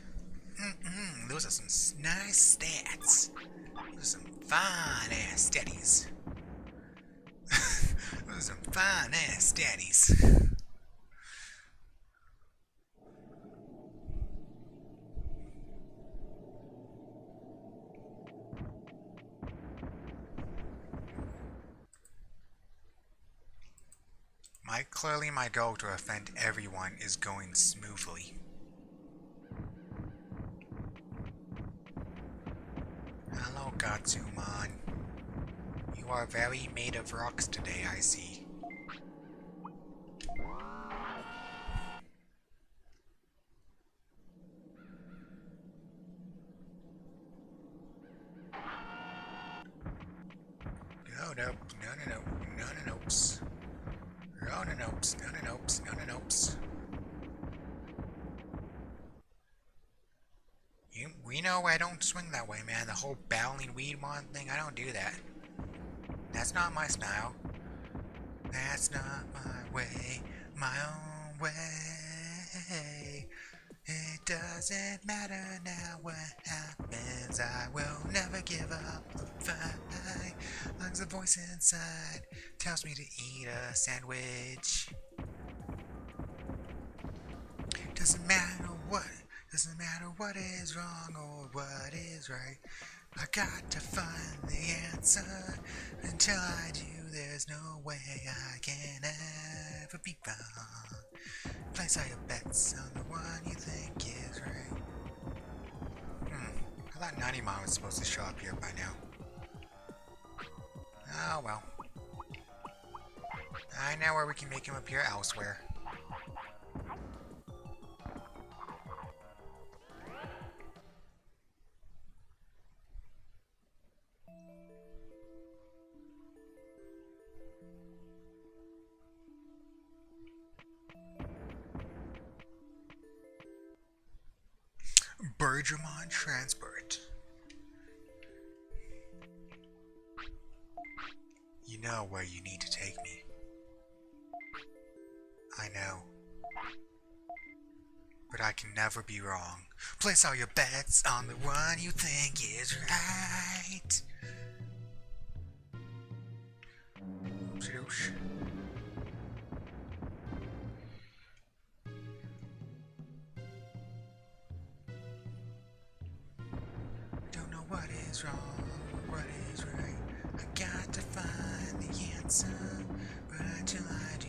Those are some nice stats. Those are some fine-ass stats. Those are some fine-ass stats. Clearly my goal to offend everyone is going smoothly. Hello, Gatsumon. You are very made of rocks today, I see. No, no, no, no, no, no, no, nopes. No, no, nopes, no, no, nopes, no, no, nopes. We know I don't swing that way, man. The whole battling Weedmon thing, I don't do that. That's not my style. That's not my way, my own way. It doesn't matter now what happens. I will never give up the fight. Like the voice inside tells me to eat a sandwich. Doesn't matter what is wrong or what is right. I got to find the answer. Until I do, there's no way I can ever be wrong. Place all your bets on the one you think is right. I thought Nanimon was supposed to show up here by now. Oh well. I know where we can make him appear elsewhere. Digimon Transport. You know where you need to take me. I know. But I can never be wrong. Place all your bets on the one you think is right. Oopsie-doosh. Don't know what is wrong, what is right. I got to find the answer. But until I do,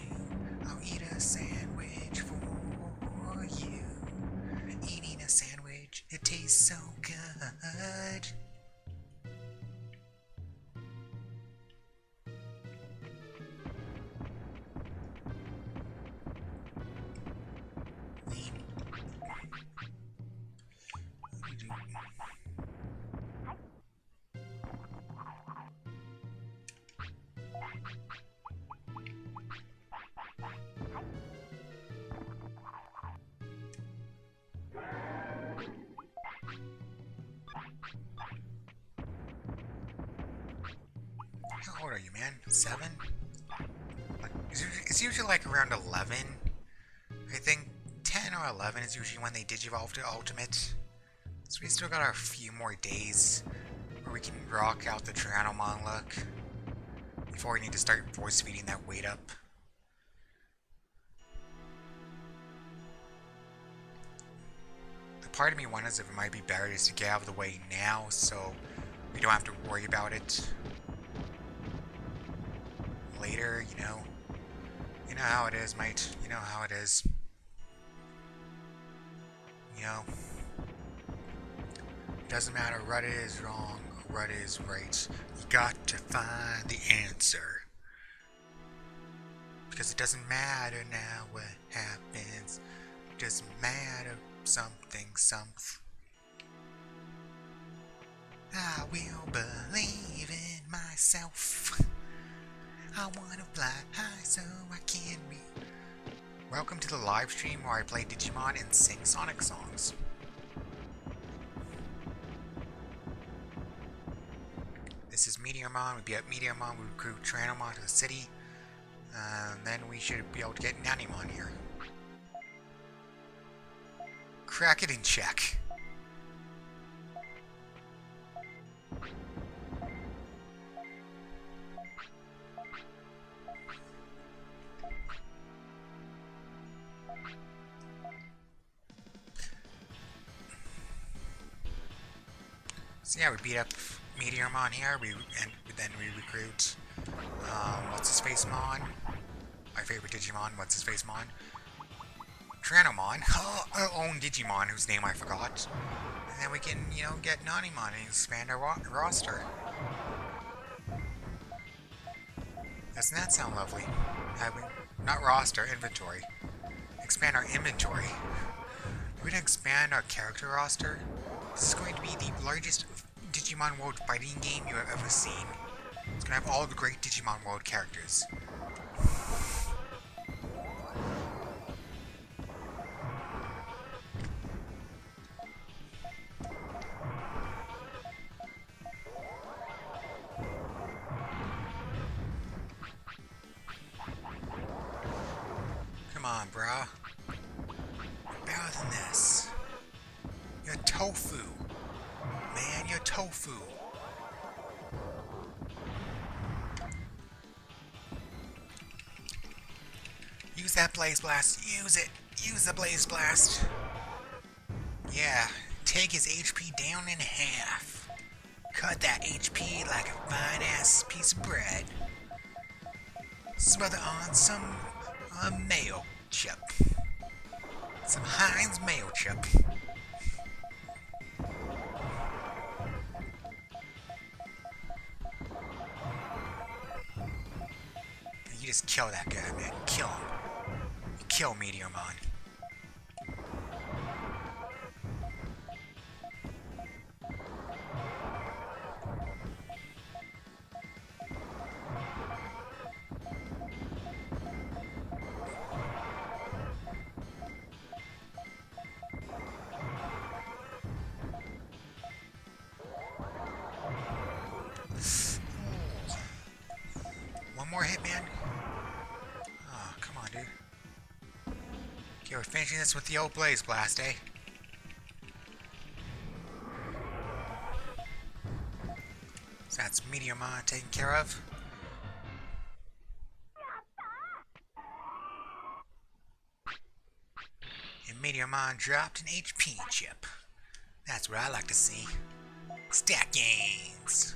I'll eat a sandwich for you. Eating a sandwich, it tastes so good. How old are you, man? 7? Like, it's usually like around 11. I think 10 or 11 is usually when they digivolve to Ultimate. So we still got our few more days where we can rock out the Tyrannomon look before we need to start force feeding that weight up. The part of me wonders if it might be better just to get out of the way now so we don't have to worry about it later, you know. You know how it is, mate. You know how it is. You know. It doesn't matter what is wrong or what is right. You got to find the answer. Because it doesn't matter now what happens. Just mad of something, something. I will believe in myself. I wanna fly high so I can reach. Welcome to the live stream where I play Digimon and sing Sonic songs. This is Meteormon. We beat up Meteormon, we recruit Tyrannomon to the city. Then we should be able to get Nanimon here. Crack it and check. So yeah, we beat up Meteormon here, then we recruit, what's-his-face Mon? My favorite Digimon, what's-his-face Mon? Tyrannomon, our own Digimon, whose name I forgot. And then we can, you know, get Nanimon and expand our roster. Doesn't that sound lovely? Not roster, inventory. Expand our inventory. We're gonna expand our character roster. This is going to be the largest Digimon World fighting game you have ever seen. It's gonna have all the great Digimon World characters. Come on, brah. Better than this. You're tofu. Man, you're tofu. Use that Blaze Blast. Use it. Use the Blaze Blast. Yeah. Take his HP down in half. Cut that HP like a fine-ass piece of bread. Smother on some mayo chip. Some Heinz mayo chip. You just kill that guy, man. Kill him. You kill Meteormon. One more hit, man. Oh, come on, dude. Okay, we're finishing this with the old Blaze Blast, eh? So that's Meteormon taken care of. And Meteormon dropped an HP chip. That's what I like to see. Stat gains.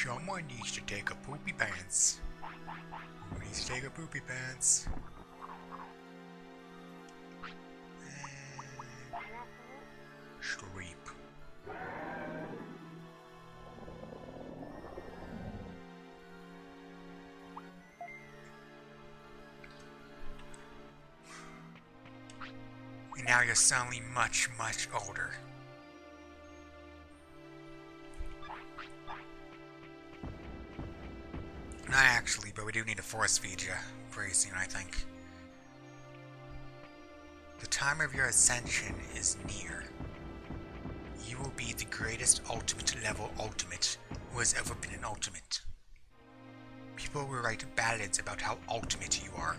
Someone needs to take a poopy pants. Who needs to take a poopy pants? Sleep. And now you're suddenly much, much older. Not actually, but we do need to force feed you pretty soon, I think. The time of your ascension is near. You will be the greatest ultimate level ultimate who has ever been an ultimate. People will write ballads about how ultimate you are,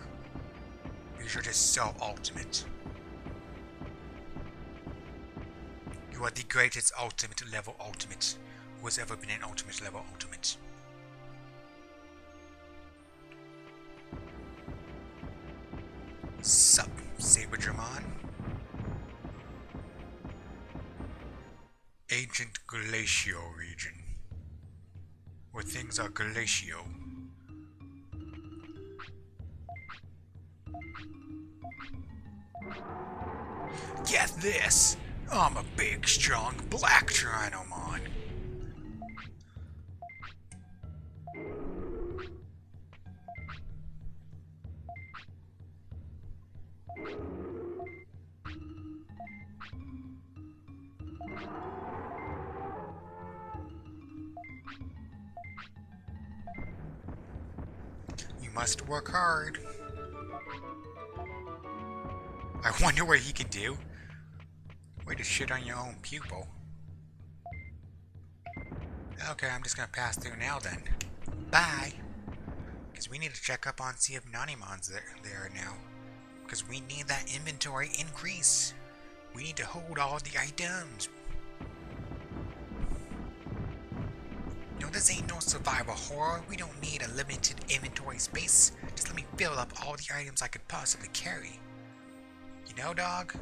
because you're just so ultimate. You are the greatest ultimate level ultimate who has ever been an ultimate level ultimate. Sup, Saberdramon? Ancient glacial region, where things are glacial. Get this! I'm a big, strong black Tyrannomon. You must work hard. I wonder what he could do. Way to shit on your own pupil. Okay, I'm just gonna pass through now then. Bye! Because we need to check up on, see if Nanimon's there now. Because we need that inventory increase. We need to hold all the items. No, this ain't no survival horror. We don't need a limited inventory space. Just let me fill up all the items I could possibly carry. You know, dog?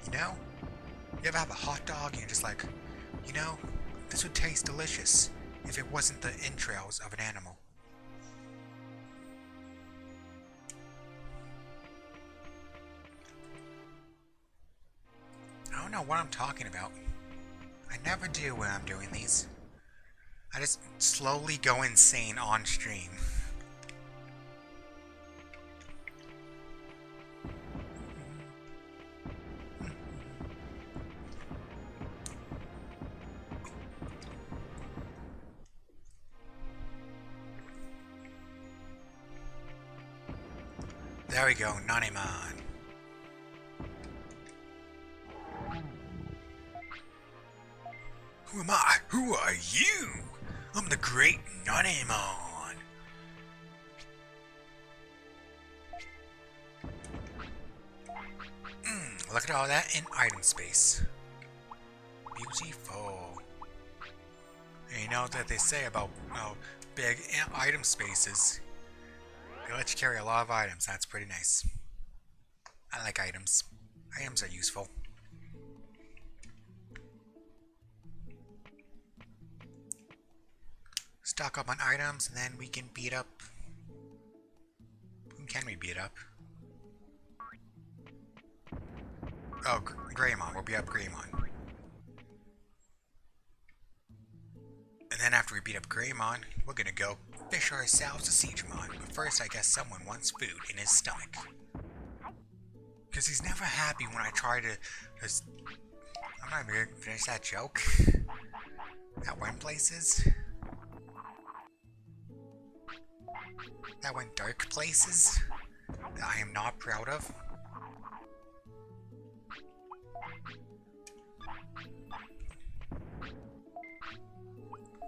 You know? You ever have a hot dog and you're just like, you know, this would taste delicious if it wasn't the entrails of an animal. I don't know what I'm talking about. I never do when I'm doing these. I just slowly go insane on stream. There we go, Nanimon. Who am I? Who are you? I'm the great Nanimon. Look at all that in item space. Beautiful. And you know what they say about big item spaces? They let you carry a lot of items. That's pretty nice. I like items. Items are useful. Stock up on items, and then we can beat up. Whom can we beat up? Oh, Greymon. We'll beat up Greymon. And then after we beat up Greymon, we're gonna go fish ourselves a Digimon. But first, I guess someone wants food in his stomach. Because he's never happy when I try to just... I'm not even gonna finish that joke. That went places. That went dark places. That I am not proud of.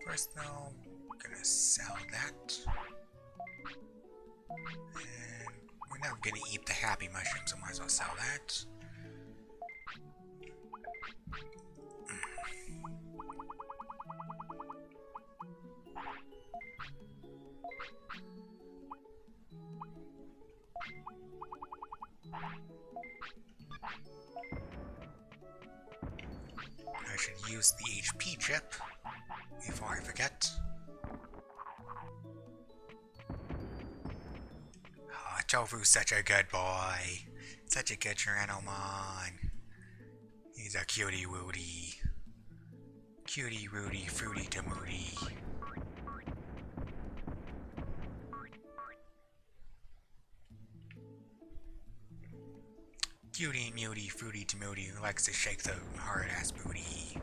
First, though, we're gonna sell that. And we're not gonna eat the happy mushrooms, so I might as well sell that. I should use the HP chip before I forget. Oh, Tofu's such a good boy. Such a good Tyrannomon. He's a cutie wootie. Cutie rooty fruity to moody. Cutie mutie fruity to moody who likes to shake the hard ass booty.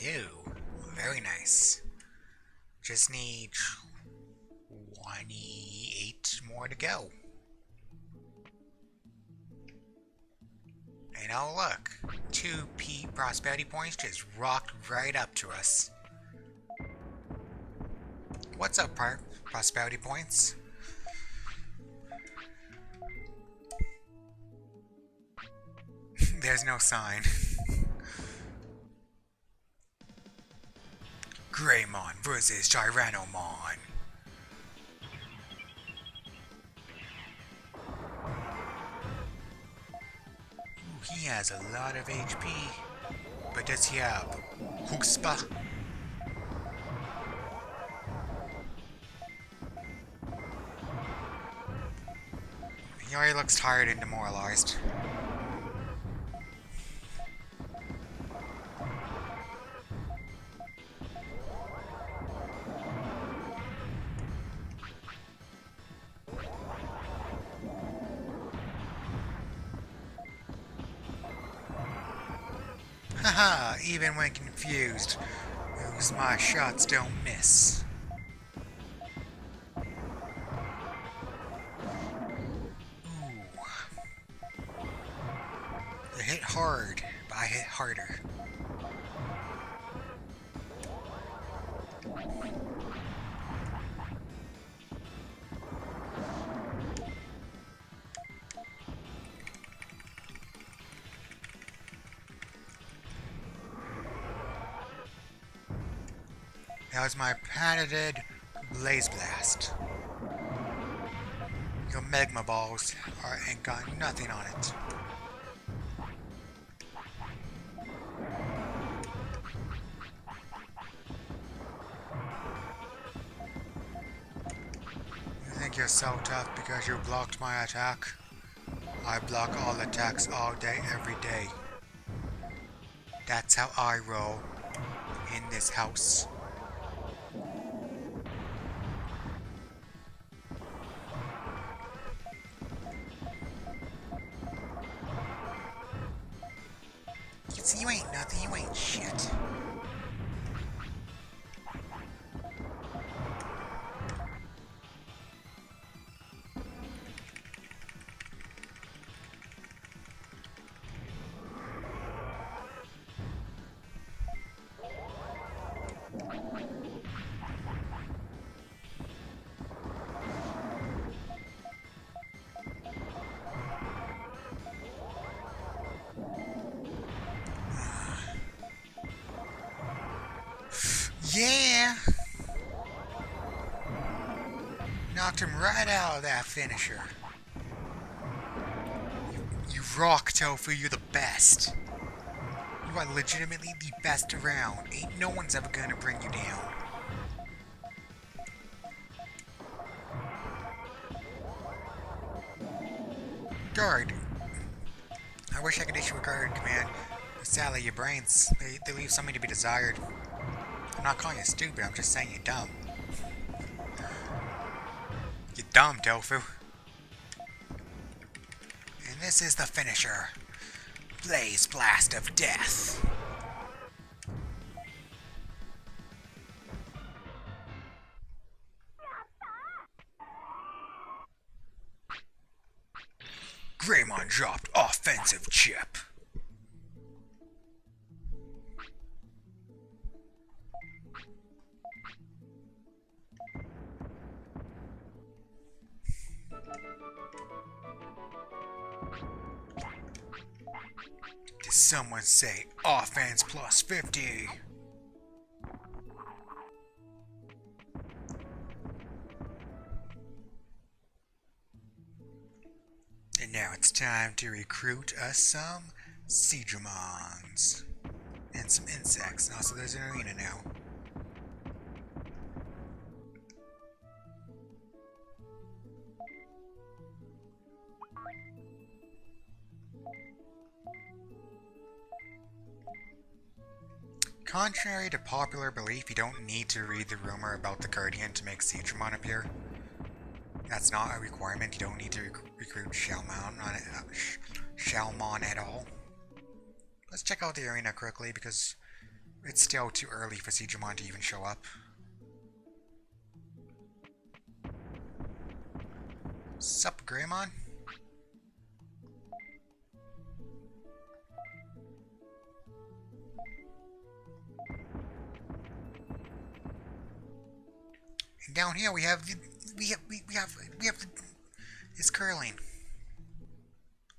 Do. Very nice. Just need 28 more to go. And oh look, 2 prosperity points just rocked right up to us. What's up, prosperity points? There's no sign. Greymon versus Tyrannomon. Ooh, he has a lot of HP. But does he have Huxpa? He already looks tired and demoralized. Haha, even when confused, my shots don't miss. Ooh. You hit hard, but I hit harder. That was my patented Blaze Blast. Your Magma Balls ain't got nothing on it. You think you're so tough because you blocked my attack? I block all attacks all day, every day. That's how I roll in this house. See, you ain't nothing, you ain't shit. Yeah! Knocked him right out of that finisher. You rock, Tofu, you're the best. You are legitimately the best around. Ain't no one's ever gonna bring you down. Guard. I wish I could issue a guard command. But sadly, your brains, they leave something to be desired. I'm not calling you stupid, I'm just saying you're dumb. You're dumb, Tofu. And this is the finisher. Blaze Blast of Death. Greymon dropped offensive chip. Did someone say offense plus 50? And now it's time to recruit us some Digimons. And some insects. And also there's an arena now. Contrary to popular belief, you don't need to read the rumor about the Guardian to make Digimon appear. That's not a requirement. You don't need to recruit Shalmon at all. Let's check out the arena quickly because it's still too early for Digimon to even show up. Sup, Greymon? And down here we have it's curling.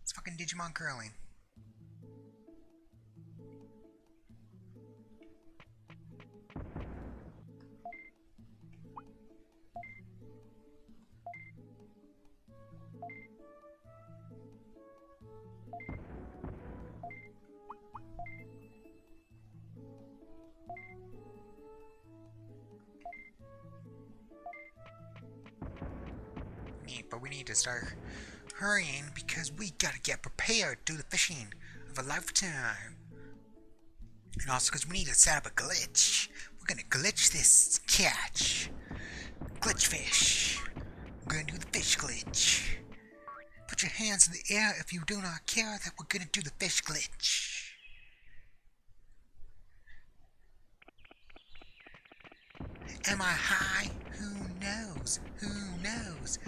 It's fucking Digimon curling. But we need to start hurrying because we gotta get prepared to do the fishing of a lifetime. And also because we need to set up a glitch. We're gonna glitch this catch. Glitch fish. We're gonna do the fish glitch. Put your hands in the air if you do not care that we're gonna do the fish glitch. Am I high? Who knows? Who knows?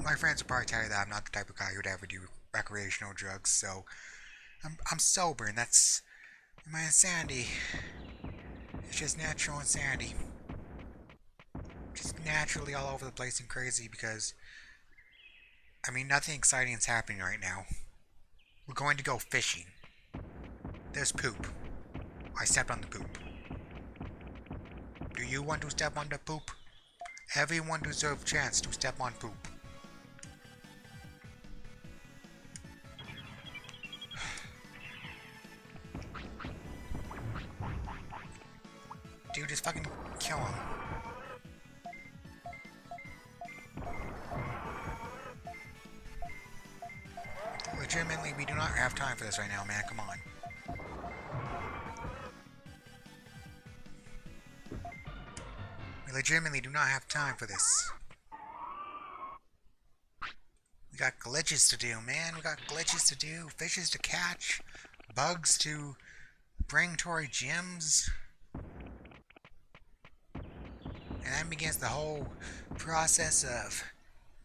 My friends will probably tell you that I'm not the type of guy who would ever do recreational drugs, so I'm sober, and that's my insanity. It's just natural insanity. Just naturally all over the place and crazy because, I mean, nothing exciting is happening right now. We're going to go fishing. There's poop. I stepped on the poop. Do you want to step on the poop? Everyone deserves a chance to step on poop. Dude, just fucking kill him. Legitimately, we do not have time for this right now, man. Come on. We legitimately do not have time for this. We got glitches to do, man. We got glitches to do, fishes to catch, bugs to bring to our gyms. And then begins the whole process of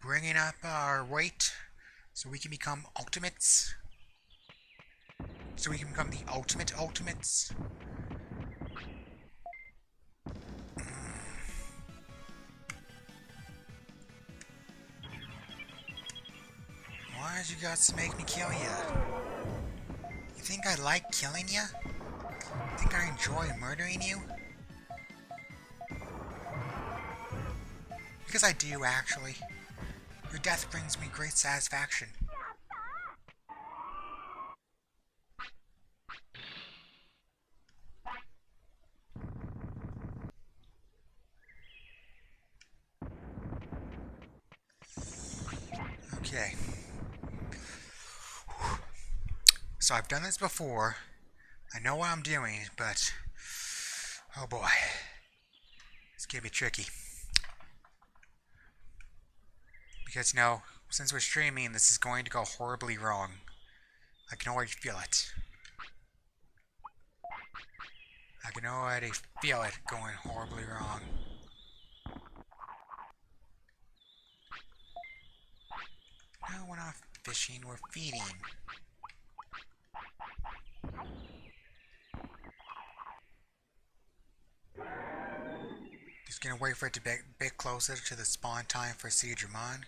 bringing up our weight so we can become ultimates. So we can become the ultimate ultimates. Why did you guys make me kill you? You think I like killing you? Think I enjoy murdering you? Because I do, actually. Your death brings me great satisfaction. Okay. So I've done this before. I know what I'm doing, but oh boy. It's gonna be tricky. Because, you know, since we're streaming, this is going to go horribly wrong. I can already feel it. I can already feel it going horribly wrong. No, we're not fishing, we're feeding. Just gonna wait for it to be a bit closer to the spawn time for Digimon.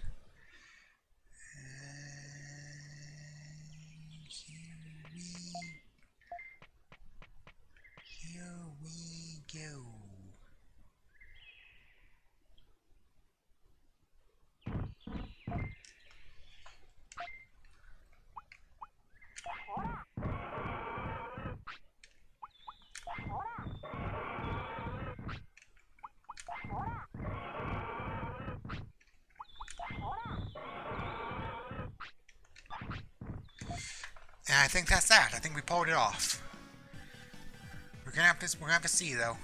Here we go. And I think that's that. I think we pulled it off. We're gonna have to see though.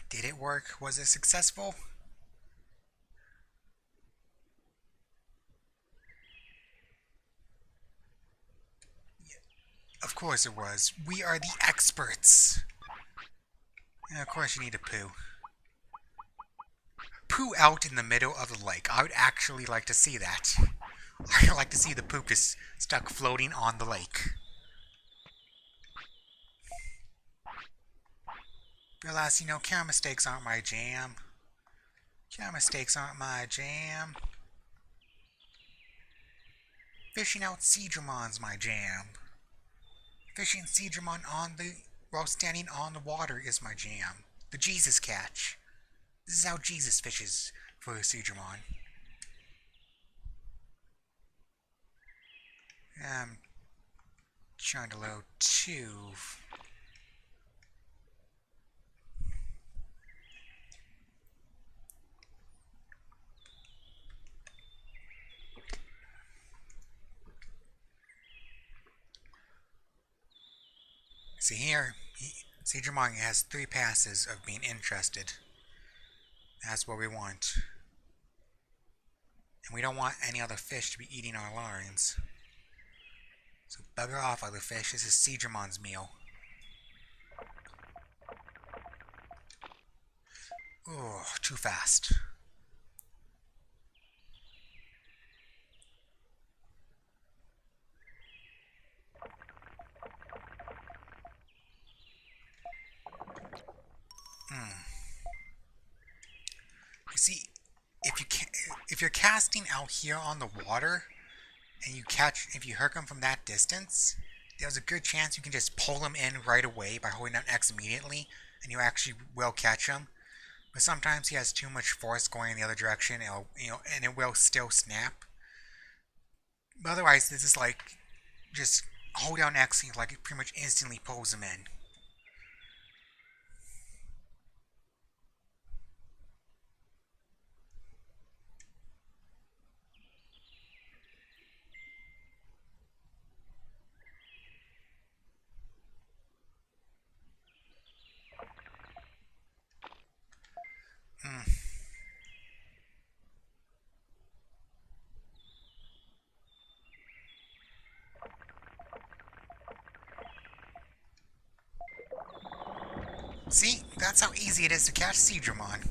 Did it work? Was it successful? Yeah, of course it was. We are the experts. And of course you need a poo. Poo out in the middle of the lake. I would actually like to see that. I'd like to see the poop just stuck floating on the lake. Realize, camera mistakes aren't my jam. Camera mistakes aren't my jam. Fishing out Seedramon's my jam. Fishing Seedramon while standing on the water is my jam. The Jesus catch. This is how Jesus fishes for Seedramon. I'm trying to load 2. See here, Seedramon has 3 passes of being interested. That's what we want. And we don't want any other fish to be eating our lines. So bugger off, other fish. This is Seedramon's meal. Oh, too fast. You see, if you're casting out here on the water, and if you hook him from that distance, there's a good chance you can just pull him in right away by holding down X immediately, and you actually will catch him. But sometimes he has too much force going in the other direction, and it will still snap. But otherwise, this is like just hold down X, and like it pretty much instantly pulls him in. See, that's how easy it is to catch Seedramon.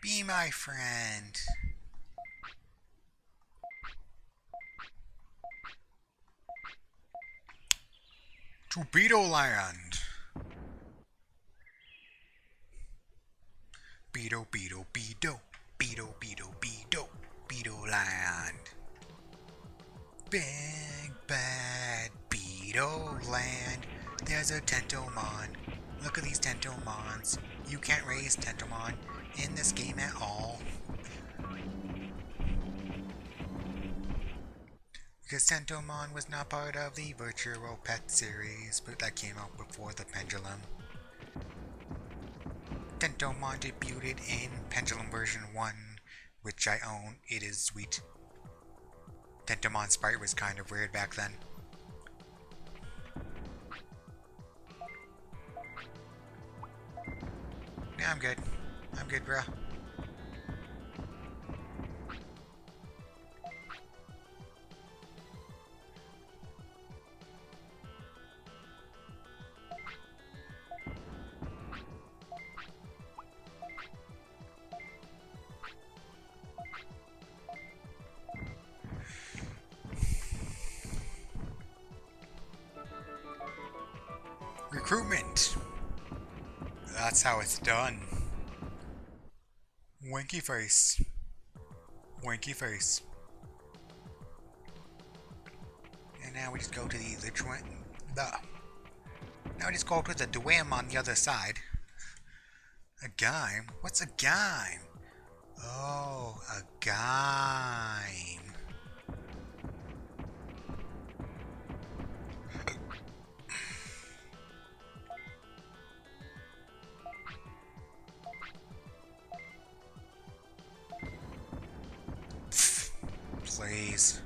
Be my friend. To Beetle Land. Beetle, Beetle, Beetle. Beetle, Beetle, Beetle. Beetle Land. Big bad Beetle Land. There's a Tentomon. Look at these Tentomons. You can't raise Tentomon in this game at all. Because Tentomon was not part of the Virtual Pet series, but that came out before the Pendulum. Tentomon debuted in Pendulum version 1, which I own. It is sweet. Tentomon sprite was kind of weird back then. Yeah, I'm good. I'm good, bruh. Recruitment! That's how it's done. Winky face. Winky face. And now we just go to now we just go to the Dwam on the other side. A Gime? What's a Gime? Oh, a Gime. Please.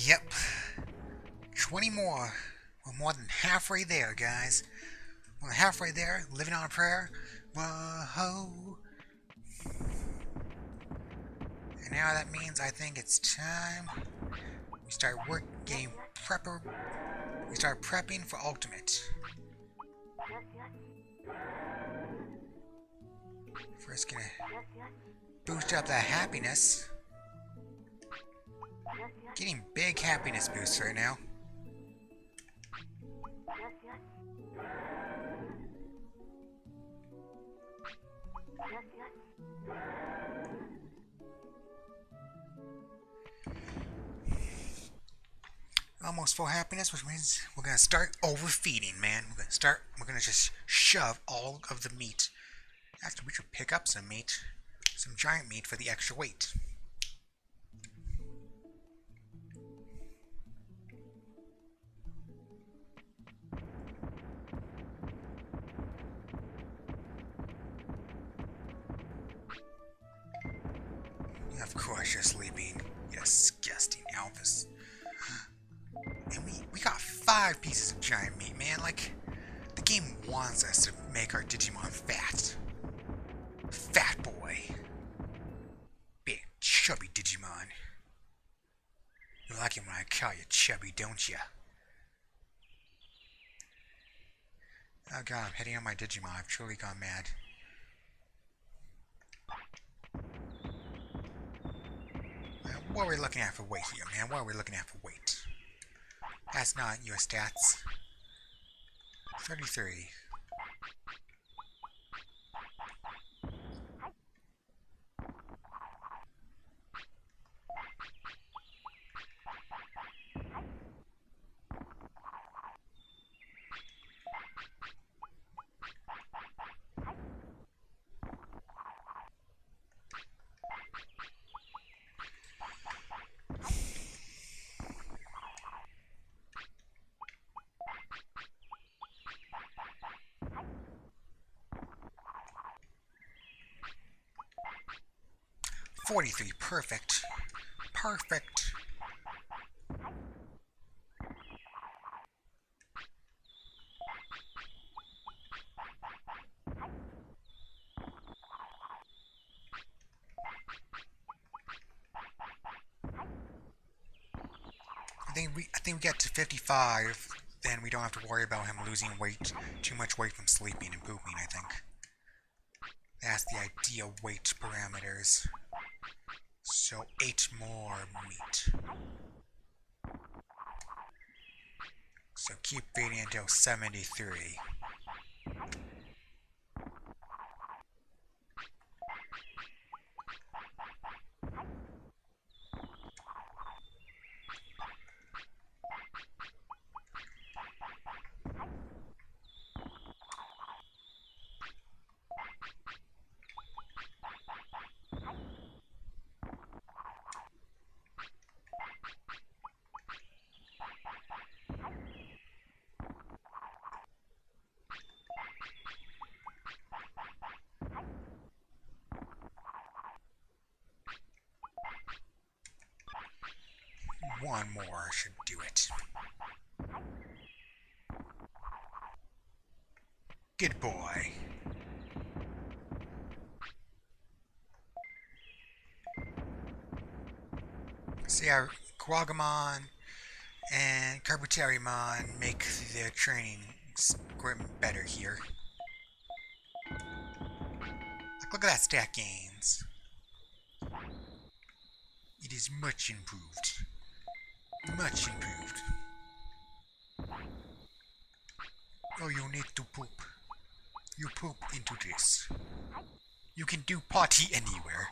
Yep. 20 more. We're more than halfway there, guys. We're halfway there, living on a prayer. Whoa. And now that means I think it's time we start getting prepper. We start prepping for ultimate. First, gonna boost up that happiness. Getting big happiness boosts right now. Almost full happiness, which means we're gonna start overfeeding, man. We're gonna just shove all of the meat. Actually, we should pick up some meat. Some giant meat for the extra weight. Of course you're sleeping, you disgusting Elvis. And we got 5 pieces of giant meat, man. Like, the game wants us to make our Digimon fat. Fat boy. Big, chubby Digimon. You like it when I call you chubby, don't you? Oh god, I'm heading on my Digimon. I've truly gone mad. What are we looking at for weight here, man? What are we looking at for weight? That's not your stats. 33. $43, perfect. Perfect. I think we get to 55, then we don't have to worry about him losing weight, too much weight from sleeping and pooping, I think. That's the ideal weight parameters. So 8 more meat. So keep feeding until 73. One more should do it. Good boy. See how Quagamon and Carbuterimon make their training better here. Look at that stat gains. It is much improved. Much improved. Oh, you need to poop. You poop into this. You can do potty anywhere.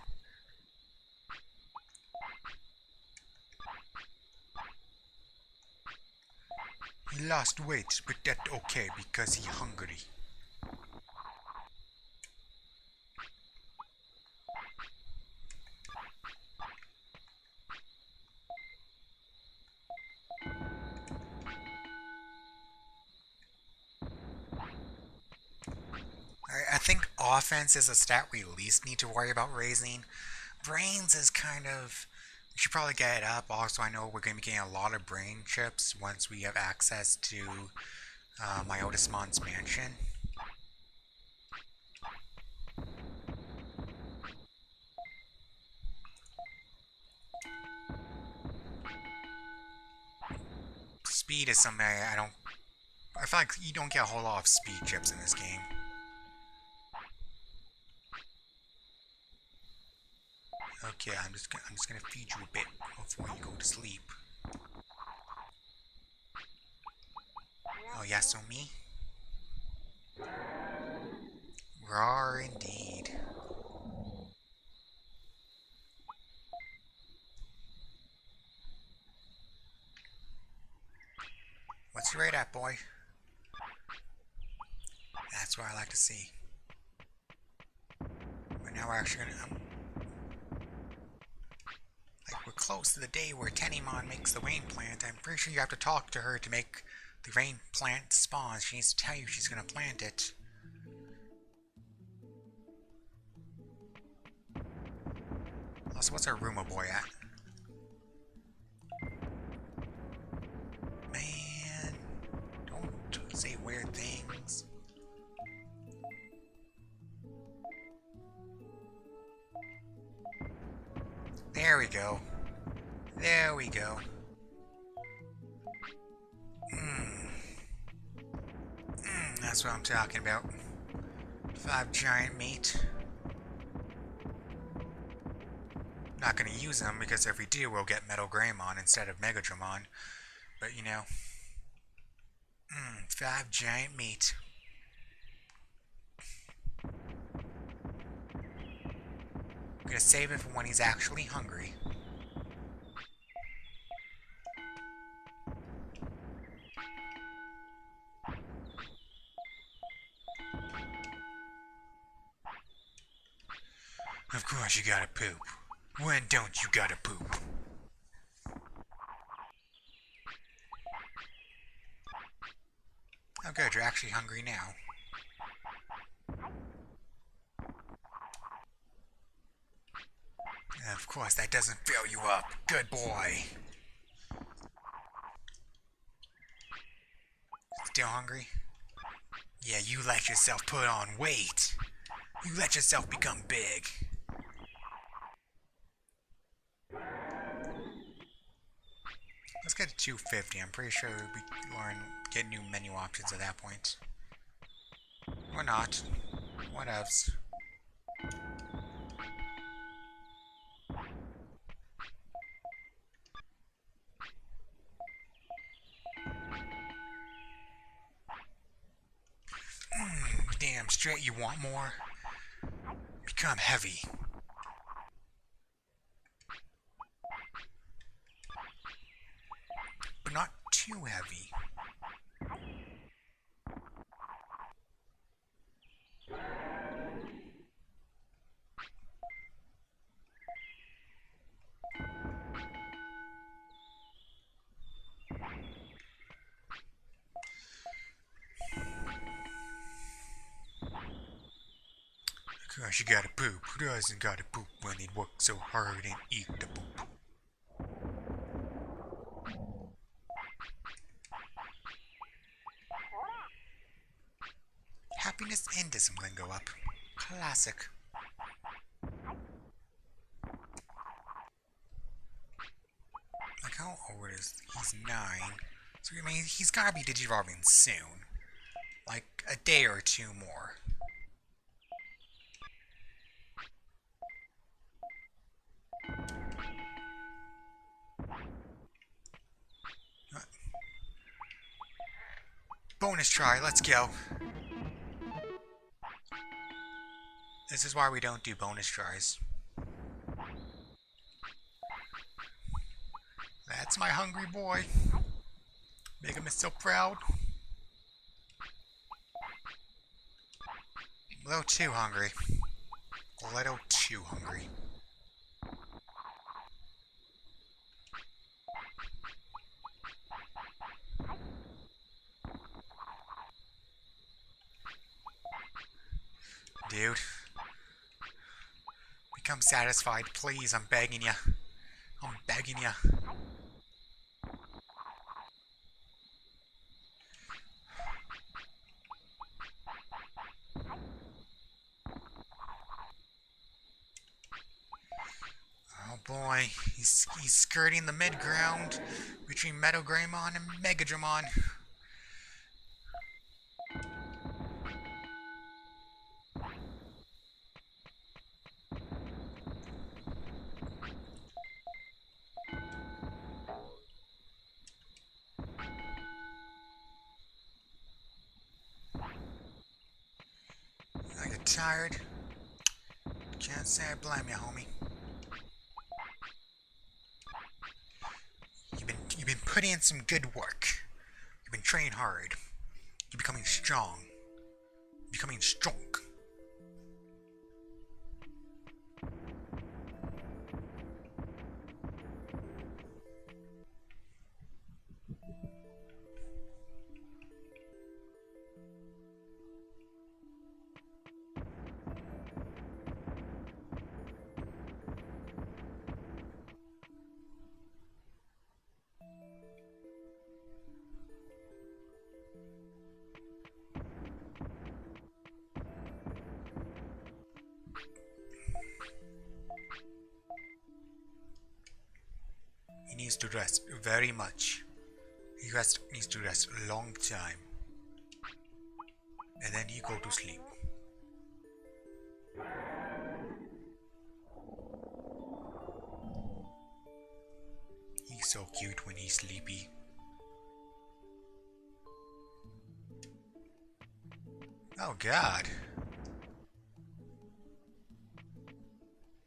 He lost weight, but that's okay because he's hungry. I think offense is a stat we least need to worry about raising. Brains is kind of We should probably get it up. Also, I know we're going to be getting a lot of brain chips once we have access to my Otismon's mansion. Speed is something I don't... I feel like you don't get a whole lot of speed chips in this game. Okay, I'm just gonna feed you a bit before you go to sleep. Oh yeah, so me? Rar indeed. What's your rate at, boy? That's what I like to see. But now we're actually gonna... like, we're close to the day where Tenimon makes the rain plant. I'm pretty sure you have to talk to her to make the rain plant spawn. She needs to tell you she's gonna plant it. Also, what's our Roomba boy at? Man, don't say weird things. There we go. There we go. That's what I'm talking about. 5 giant meat. Not gonna use them because if we do, we'll get Metal Greymon instead of Mega Dramon. But you know. 5 giant meat. I'm gonna save it for when he's actually hungry. Of course you gotta poop. When don't you gotta poop? Oh good, you're actually hungry now. Of course, that doesn't fill you up. Good boy. Still hungry? Yeah, you let yourself put on weight. You let yourself become big. Let's get to 250. I'm pretty sure we get new menu options at that point. Or not. Whatevs. Damn straight, you want more? Become heavy. But not too heavy. Of course you gotta poop. Who doesn't gotta poop when they work so hard and eat the poop? Happiness and discipline go up. Classic. Like how old is he? He's 9. So I mean he's gotta be Digivolving soon. Like a day or 2 more. Bonus try, let's go. This is why we don't do bonus tries. That's my hungry boy. Make him so proud. A little too hungry. A little too hungry. Dude. Become satisfied, please. I'm begging you. I'm begging ya. Oh boy, he's skirting the mid-ground between Metagreymon and Megadramon. I get tired. Can't say I blame you, homie. You've been putting in some good work. You've been training hard. You're becoming strong. Becoming strong. He needs to rest very much. Needs to rest a long time. And then you go to sleep. He's so cute when he's sleepy. Oh god.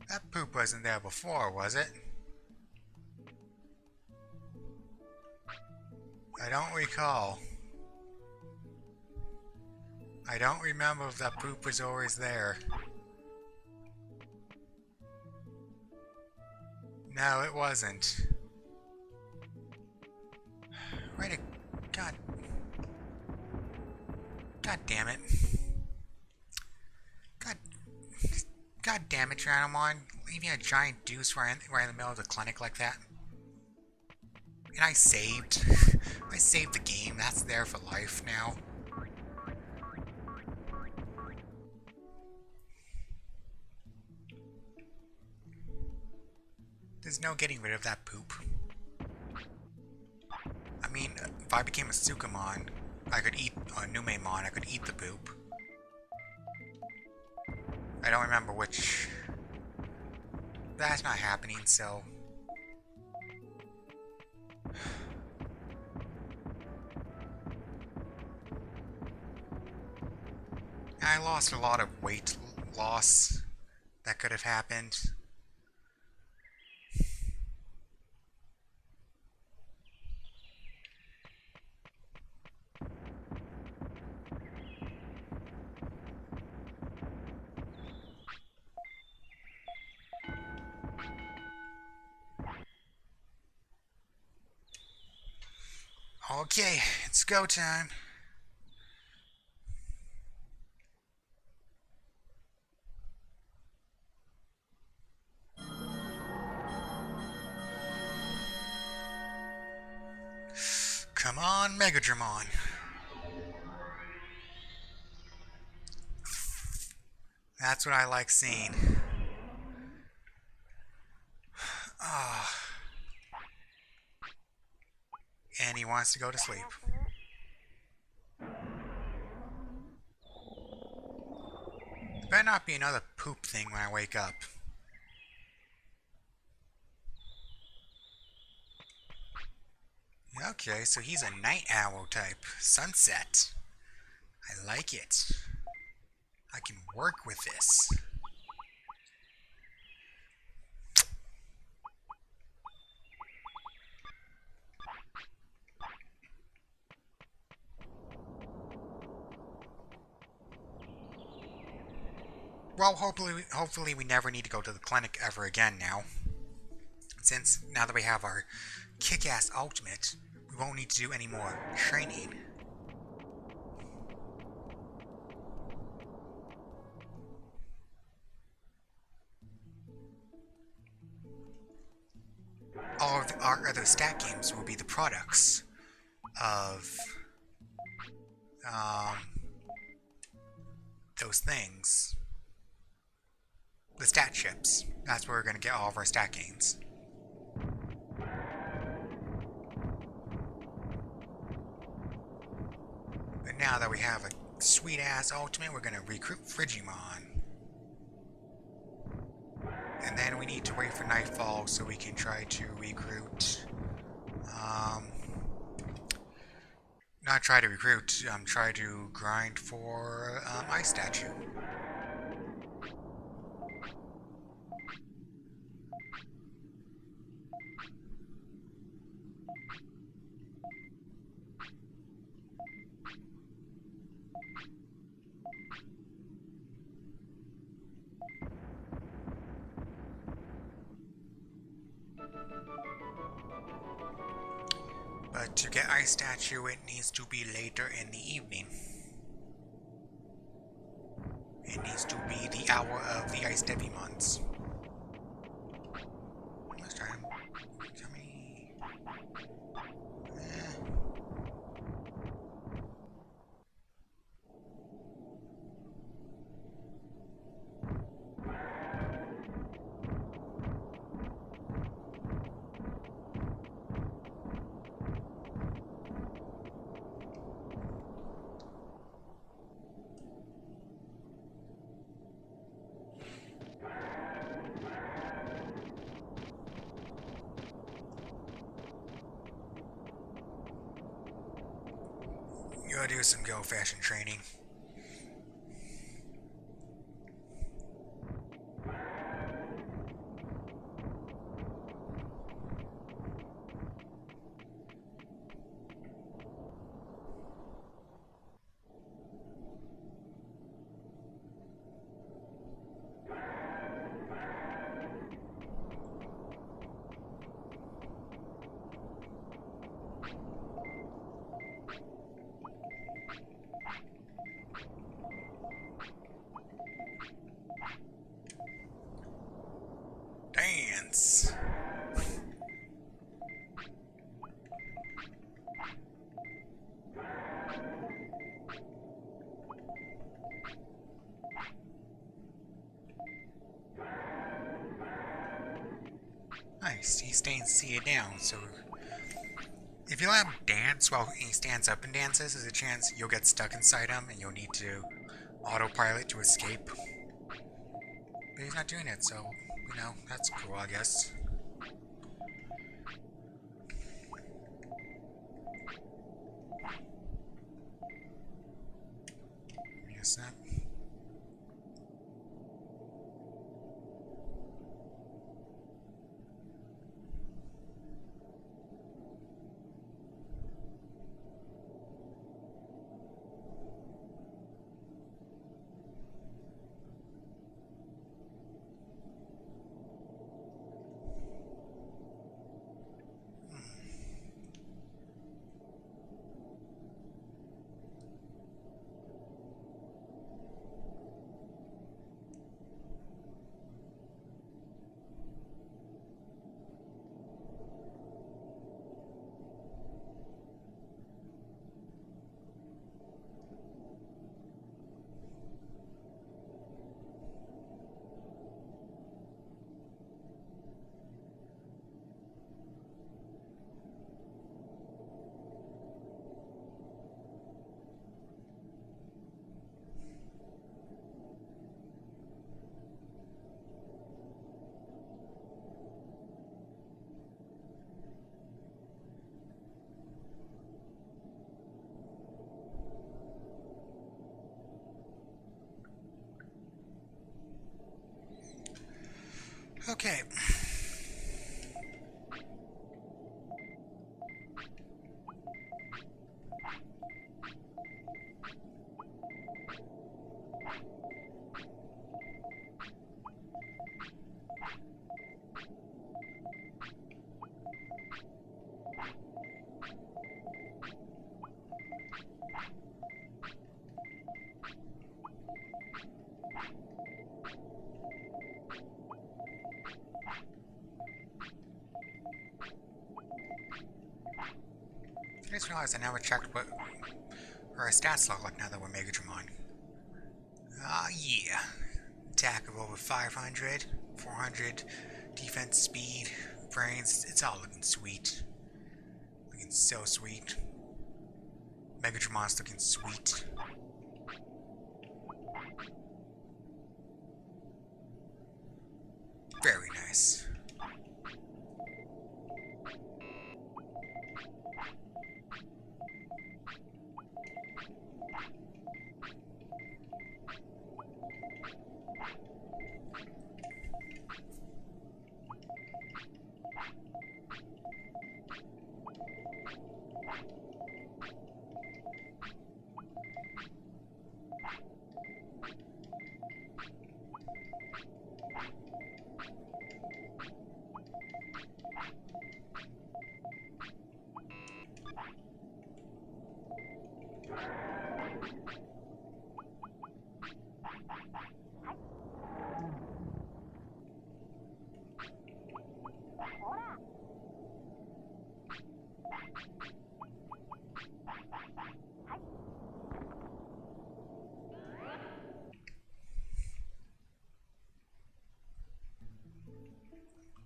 That poop wasn't there before, was it? I don't recall. I don't remember if that poop was always there. No, it wasn't. Wait a... God... God damn it. God damn it, Tyrannomon. Leaving a giant deuce right in the middle of the clinic like that. And I saved. I saved the game. That's there for life now. There's no getting rid of that poop. I mean, if I became a Sukamon, I could eat a Numemon, I could eat the poop. I don't remember which. That's not happening, so... I lost a lot of weight loss that could have happened. Okay, it's go time. Come on, Megadramon. That's what I like seeing. Ah. And he wants to go to sleep. There better not be another poop thing when I wake up. Okay, so he's a night owl type. Sunset. I like it. I can work with this. Well, hopefully we never need to go to the clinic ever again now. Since now that we have our kick-ass ultimate, we won't need to do any more training. all of our other stat games will be the products of um, those things. The stat chips. That's where we're going to get all of our stat gains. But now that we have a sweet-ass ultimate, we're going to recruit Digimon. And then we need to wait for nightfall so we can try to recruit... not try to recruit, try to grind for Ice Statue. But to get Ice Statue, it needs to be later in the evening. It needs to be the hour of the Ice Digimons. Let's try him. Tell me. Go do some go fashion training. Dance. Nice, he's staying seated down, so if you let him dance while he stands up and dances, there's a chance you'll get stuck inside him and you'll need to autopilot to escape. But he's not doing it, so, you know, that's cool, I guess. Yes, that. Okay. I just realized I never checked what our stats look like now that we're Mega Digimon. Ah, yeah. Attack of over 500, 400, defense, speed, brains. It's all looking sweet. Looking so sweet. Mega Digimon's looking sweet. Very nice.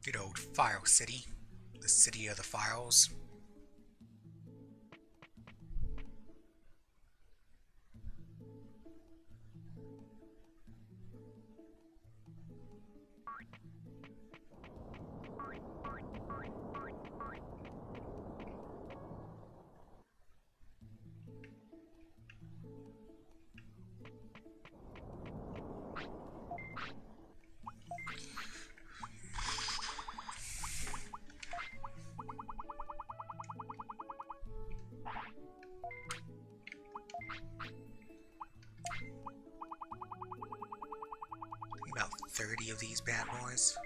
Good old File City. The city of the files. About 30 of these bad boys.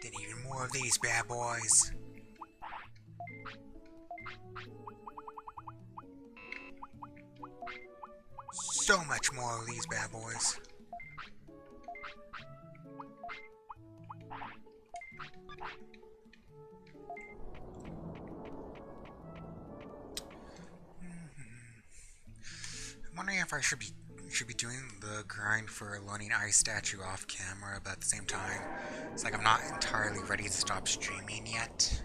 Then even more of these bad boys. So much more of these bad boys. I'm wondering if I should be doing the grind for learning Ice Statue off camera, but at the same time, it's like I'm not entirely ready to stop streaming yet.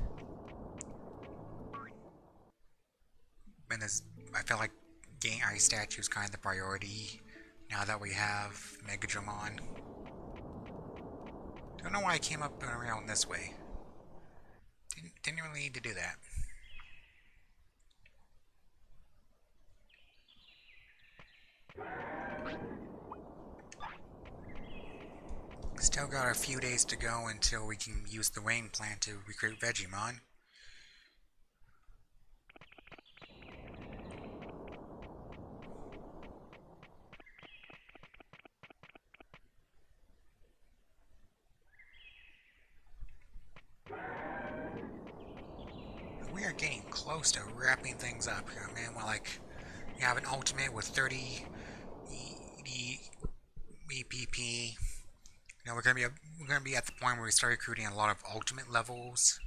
And I feel like getting Ice Statue is kind of the priority now that we have Mega Digimon. Don't know why I came up and around this way. Didn't really need to do that. Still got a few days to go until we can use the rain plant to recruit Vegemon. We are getting close to wrapping things up here, man. We're like, we have an ultimate with 30 EPP. You know, we're gonna be at the point where we start recruiting a lot of ultimate levels,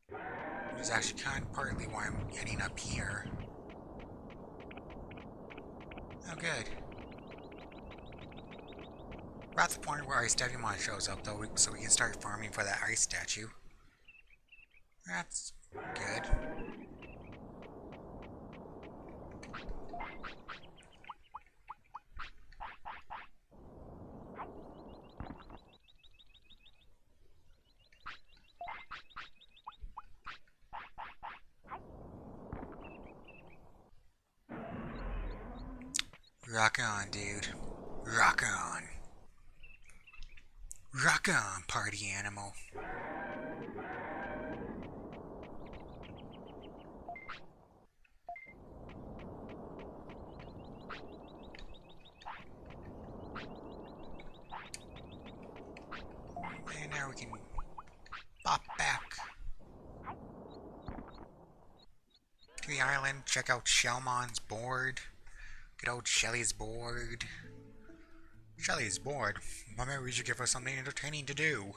which is actually kind of partly why I'm heading up here. Oh, good. We're at the point where Ice Devimon shows up, though, so we can start farming for that ice statue. That's good. Rock on, dude. Rock on. Rock on, party animal. And now we can pop back to the island, check out Shelmon's board. Good old Shelly's board. Shelly's bored. Well, maybe we should give her something entertaining to do.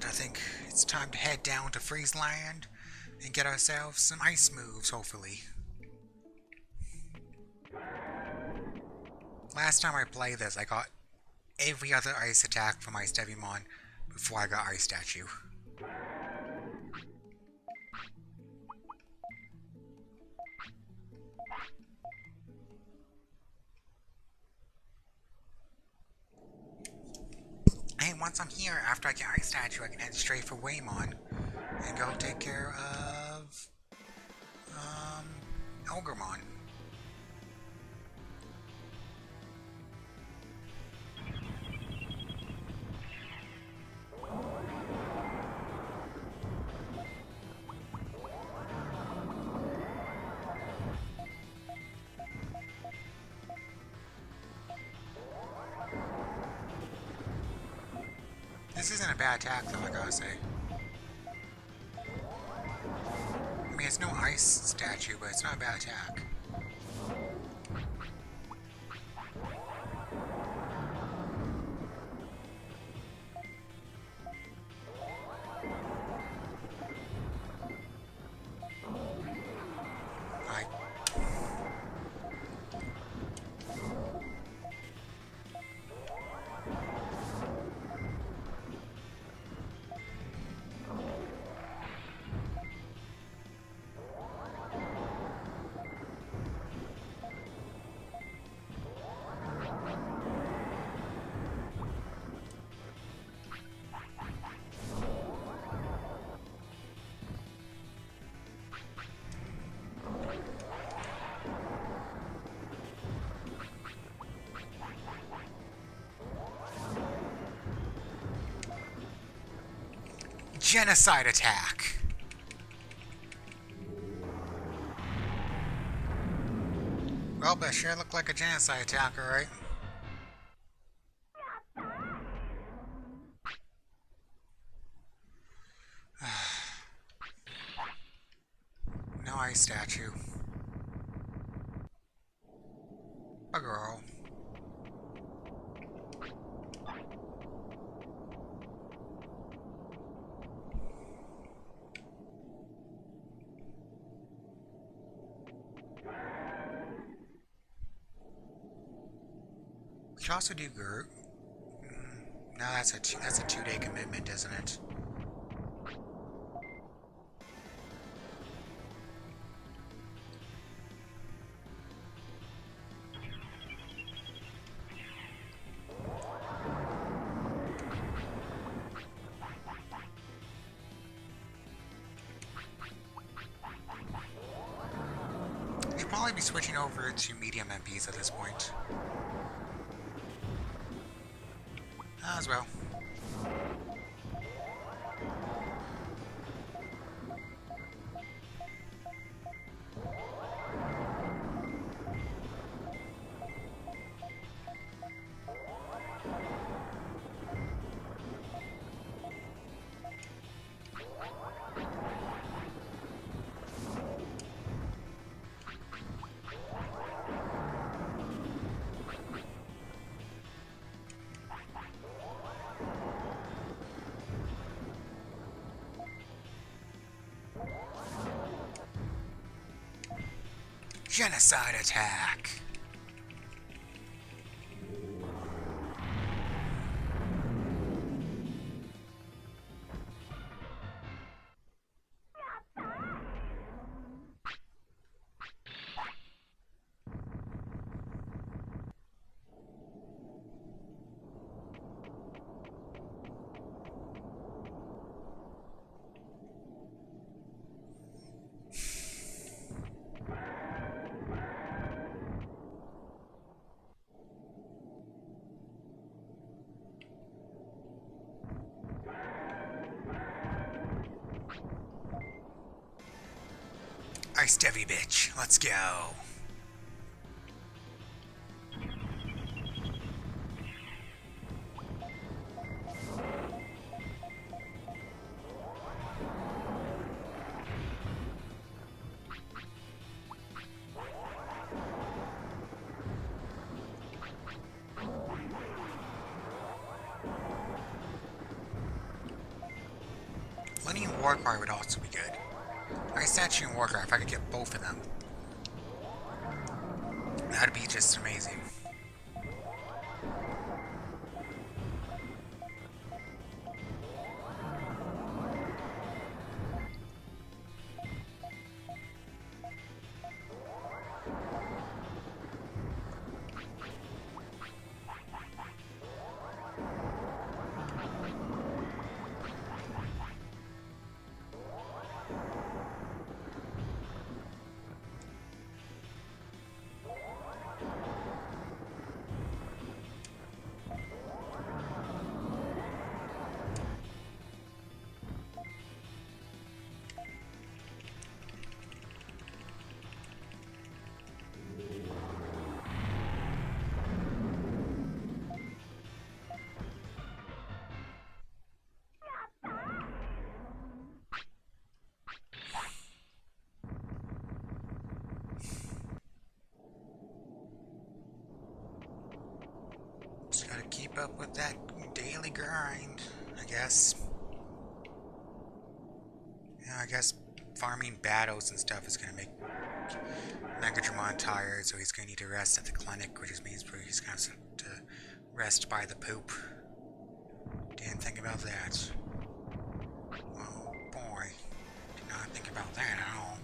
I think it's time to head down to Friesland and get ourselves some ice moves, hopefully. Last time I played this, I got every other ice attack from Ice Digimon before I got Ice Statue. And once I'm here, after I get Ice Statue, I can head straight for Waymon and go take care of Ogremon. This isn't a bad attack though, I gotta say. I mean, it's no ice statue, but it's not a bad attack. Genocide attack! Well, that sure looked like a genocide attack, alright? No ice statue. Bugger all. We should also do Gert. No, that's a 2-day commitment, isn't it? Should probably be switching over to medium MPs at this point. As well. Genocide attack! Ice Devi bitch, let's go. Oni and Warcry would also be good. Ice Statue and Warcry, if I could get both of them. That'd be just amazing. Just gotta keep up with that daily grind, I guess. Yeah, I guess farming battles and stuff is gonna make Digimon tired, so he's gonna need to rest at the clinic, which means he's gonna have to rest by the poop. Didn't think about that. Oh boy, did not think about that at all.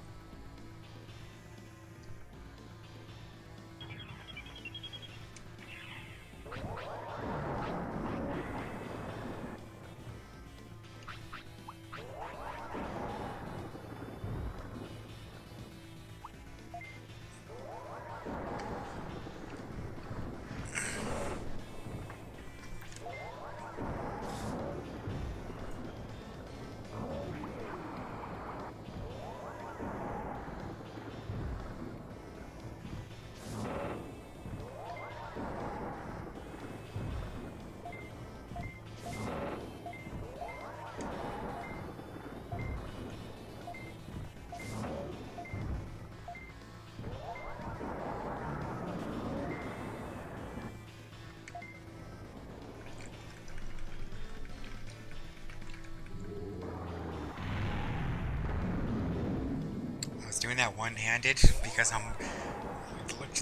I was doing that one-handed because I'm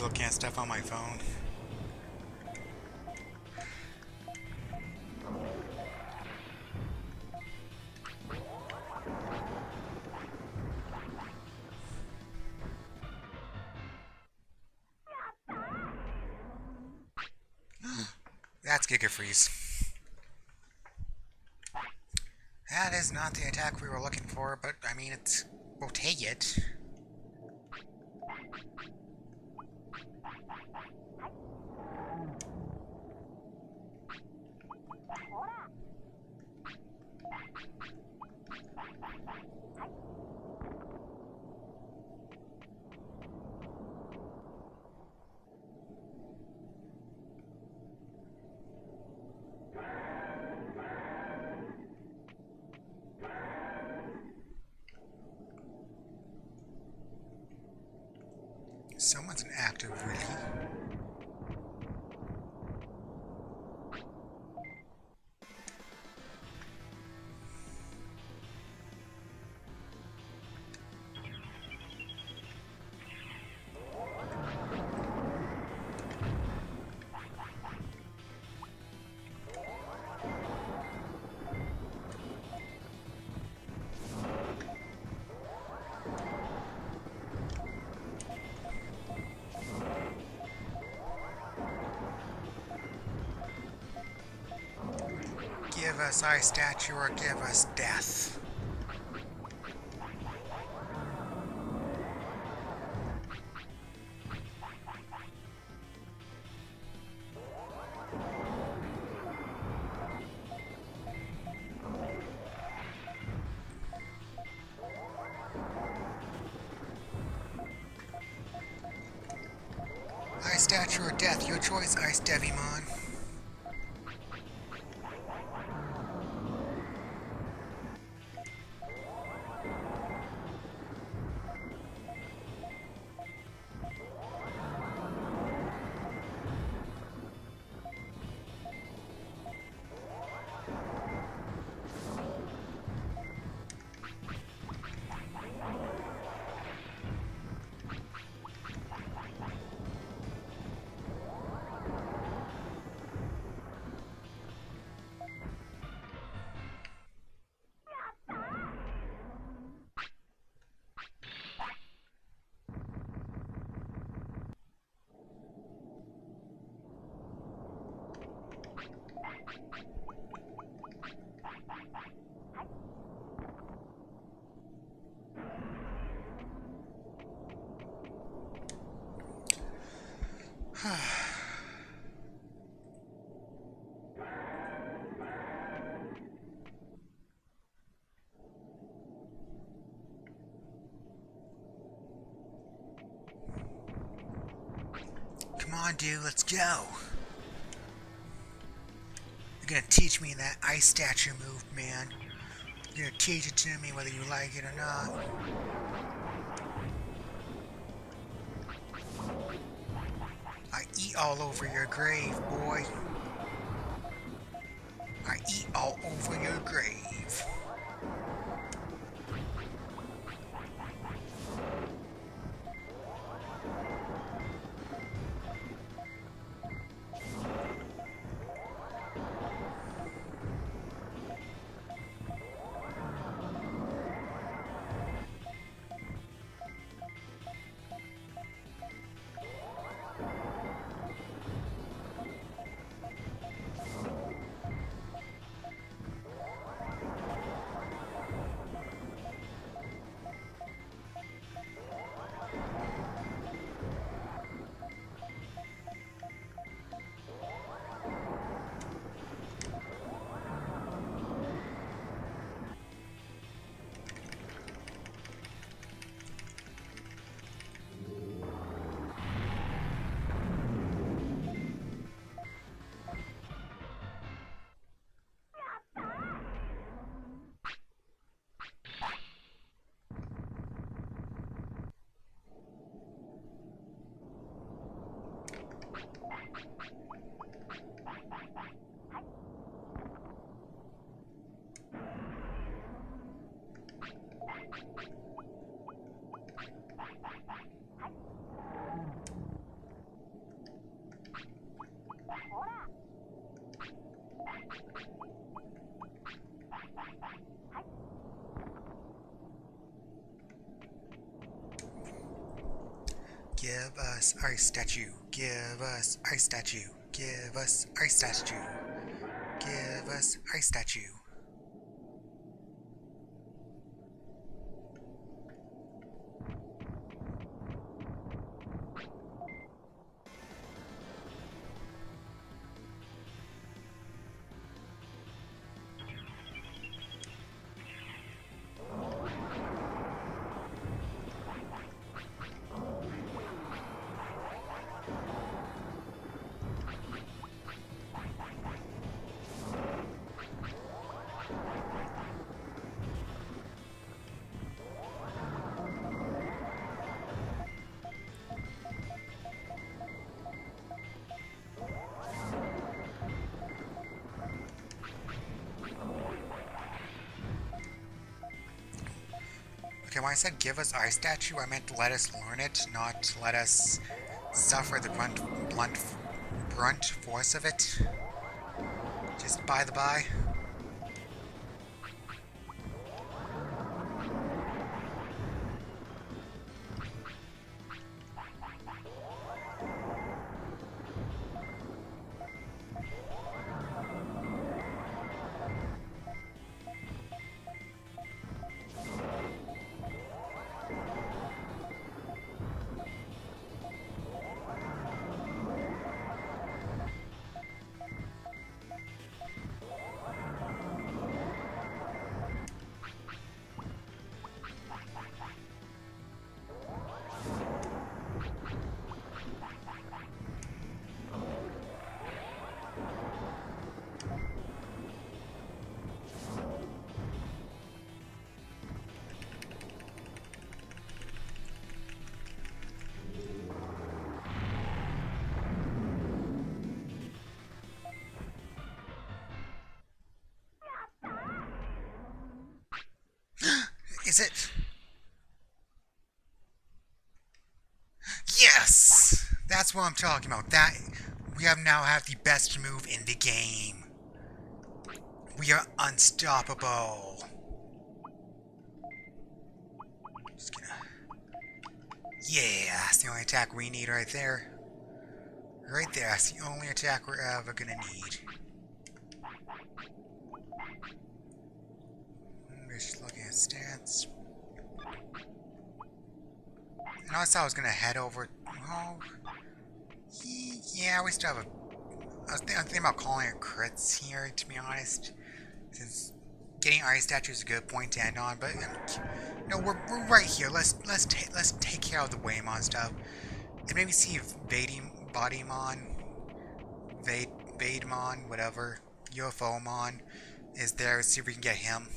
looking at stuff on my phone. That's Giga Freeze. That is not the attack we were looking for, but I mean, we'll take it. Someone's an active, really. Give us Ice Statue or give us death. Ice Statue or death, your choice, Ice Devimon. Come on, dude, let's go. You're gonna teach me that ice statue move, man. You're gonna teach it to me whether you like it or not. I eat all over your grave, boy. I eat all over your grave. Give us ice statue. Give us ice statue. Give us ice statue. Give us ice statue. Okay, when I said give us ice statue, I meant let us learn it, not let us suffer the brunt force of it. Just by the by. Is it? Yes! That's what I'm talking about. That we now have the best move in the game. We are unstoppable. Just gonna... Yeah, that's the only attack we need right there. Right there, that's the only attack we're ever gonna need. sense. And also I was gonna head over... Oh... Yeah, we still have a... I'm thinking about calling it crits here, to be honest. Since getting ice statue is a good point to end on, but... No, we're right here. Let's take care of the Waymon stuff. And maybe see if Vadimon... Vademon, whatever, UFOmon is there. See if we can get him.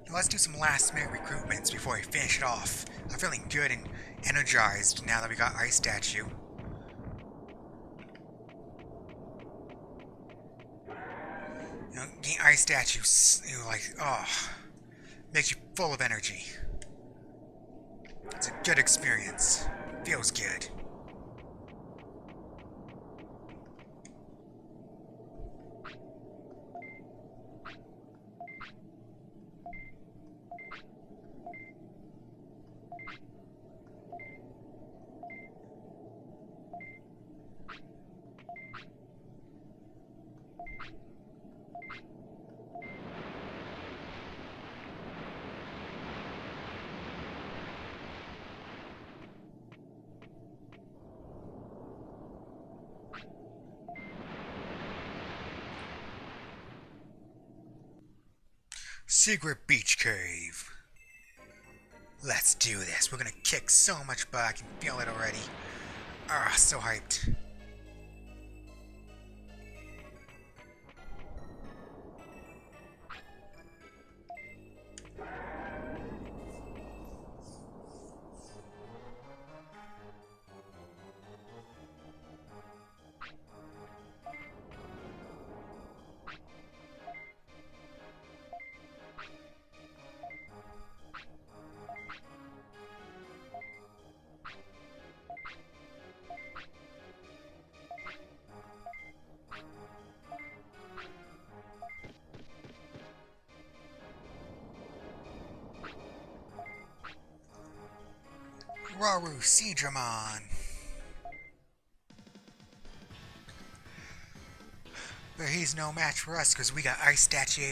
Now let's do some last minute recruitments before we finish it off. I'm feeling good and energized now that we got Ice Statue. You know, getting Ice Statue, you know, like, oh, makes you full of energy. It's a good experience. Feels good. Secret Beach Cave. Let's do this. We're gonna kick so much butt. I can feel it already. Ah, so hyped. Raru Digimon. But he's no match for us because we got Ice Statue.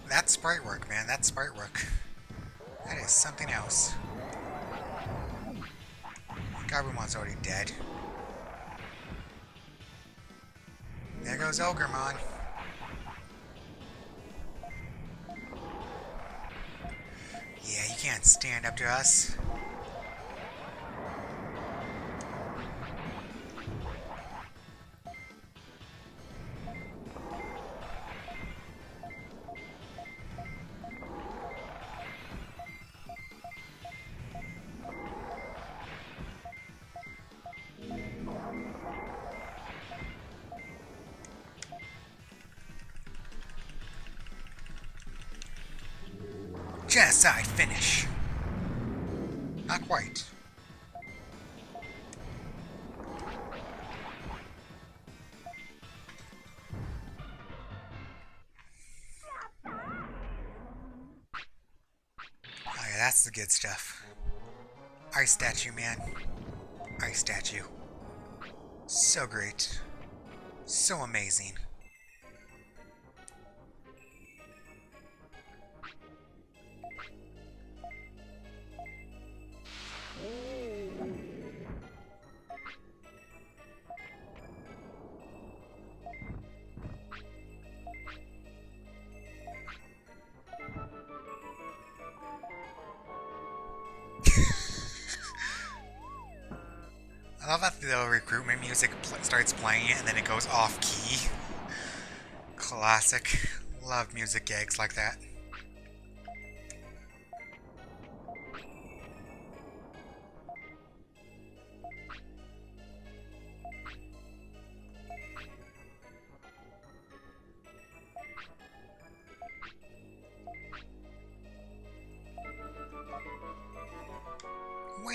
That's sprite work, man. That's sprite work. That is something else. Gabumon's already dead. There goes Ogremon. Yeah, you can't stand up to us. Genocide finish. Not quite. Oh yeah, that's the good stuff. Ice Statue, man. Ice Statue. So great. So amazing. I love that the recruitment music starts playing and then it goes off key. Classic. Love music gags like that.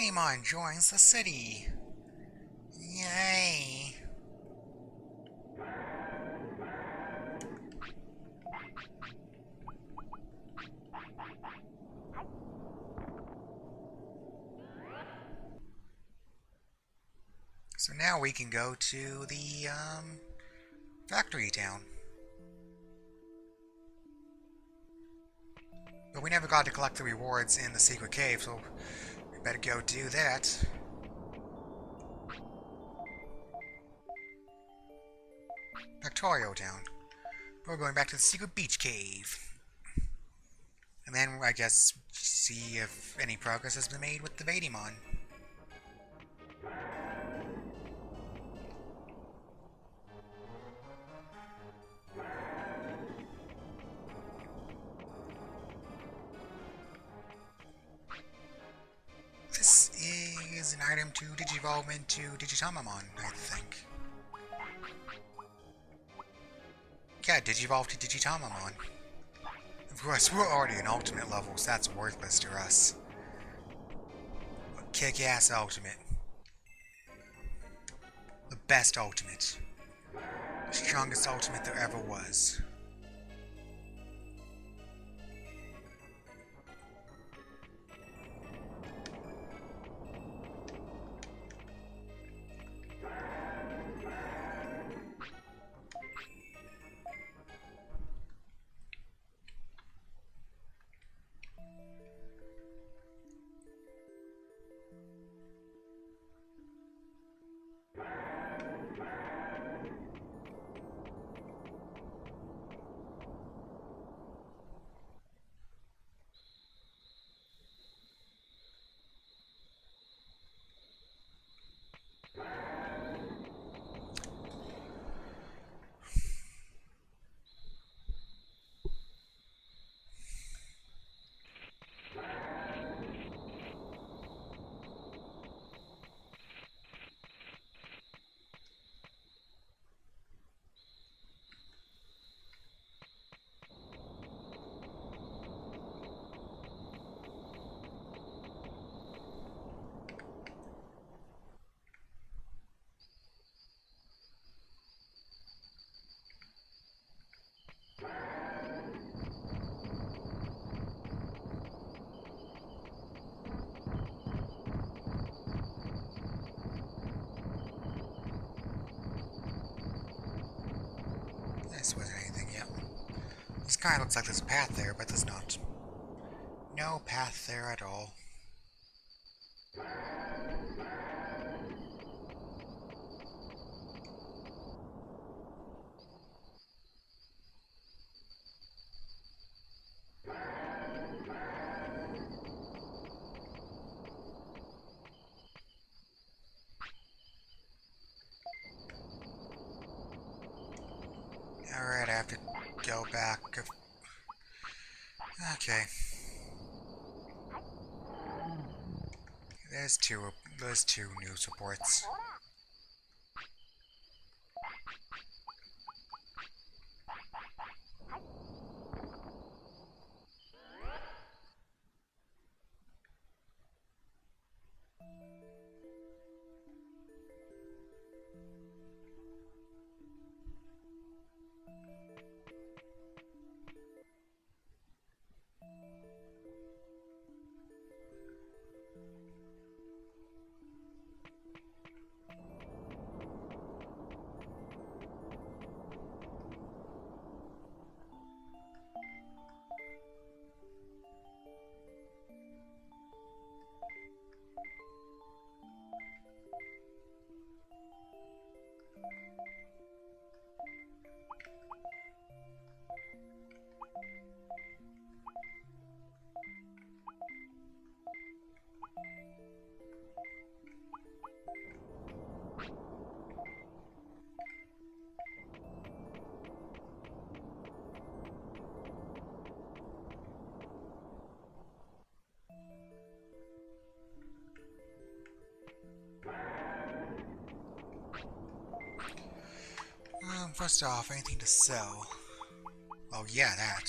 Digimon joins the city! Yay! So now we can go to the, factory town. But we never got to collect the rewards in the secret cave, so we better go do that. Factorio Town. We're going back to the secret beach cave. And then, I guess, see if any progress has been made with the Digimon. This is an item to digivolve into Digitamamon, I think. Yeah, digivolve to Digitamamon. Of course, we're already an ultimate level, so that's worthless to us. Kick-ass ultimate. The best ultimate. The strongest ultimate there ever was. This wasn't anything yet. This kind of looks like there's a path there, but there's not. No path there at all. Alright, I have to go back. Okay. There's two news reports. First off, anything to sell? Oh yeah, that.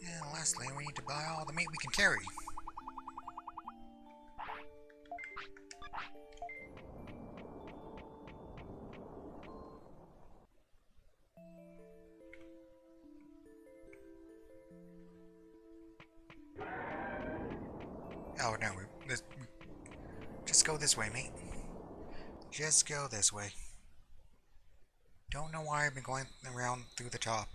And lastly, we need to buy all the meat we can carry. Oh no, just go this way, mate. Just go this way. Don't know why I've been going around through the top.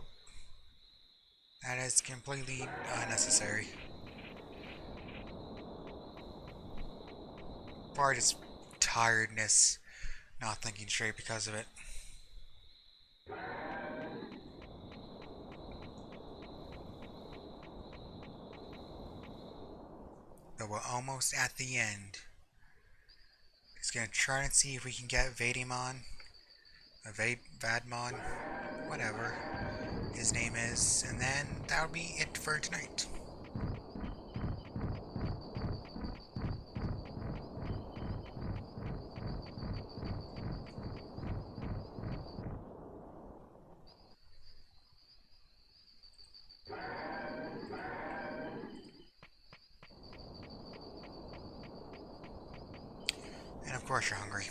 That is completely unnecessary. Part just tiredness, not thinking straight because of it. But we're almost at the end. Just gonna try and see if we can get Vadimon, Vadmon, whatever his name is, and then that'll be it for tonight. And of course you're hungry.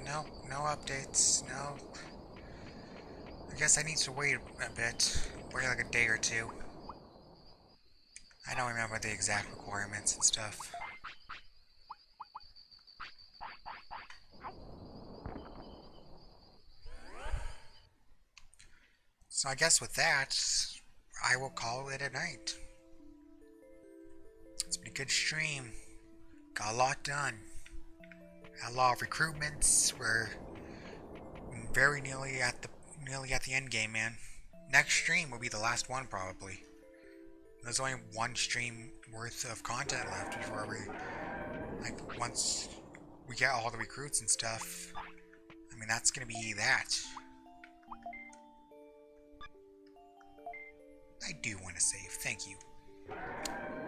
No, no updates, no. I guess I need to wait a bit. Wait like a day or two. I don't remember the exact requirements and stuff. So I guess with that, I will call it a night. It's been a good stream. Got a lot done. Had a lot of recruitments. We're very nearly at the end game, man. Next stream will be the last one probably. There's only one stream worth of content left before once we get all the recruits and stuff. I mean, that's gonna be that. I do want to save, thank you.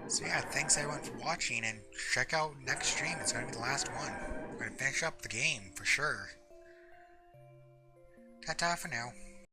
So yeah, thanks everyone for watching, and check out next stream, it's gonna be the last one. We're gonna finish up the game, for sure. Ta-ta for now.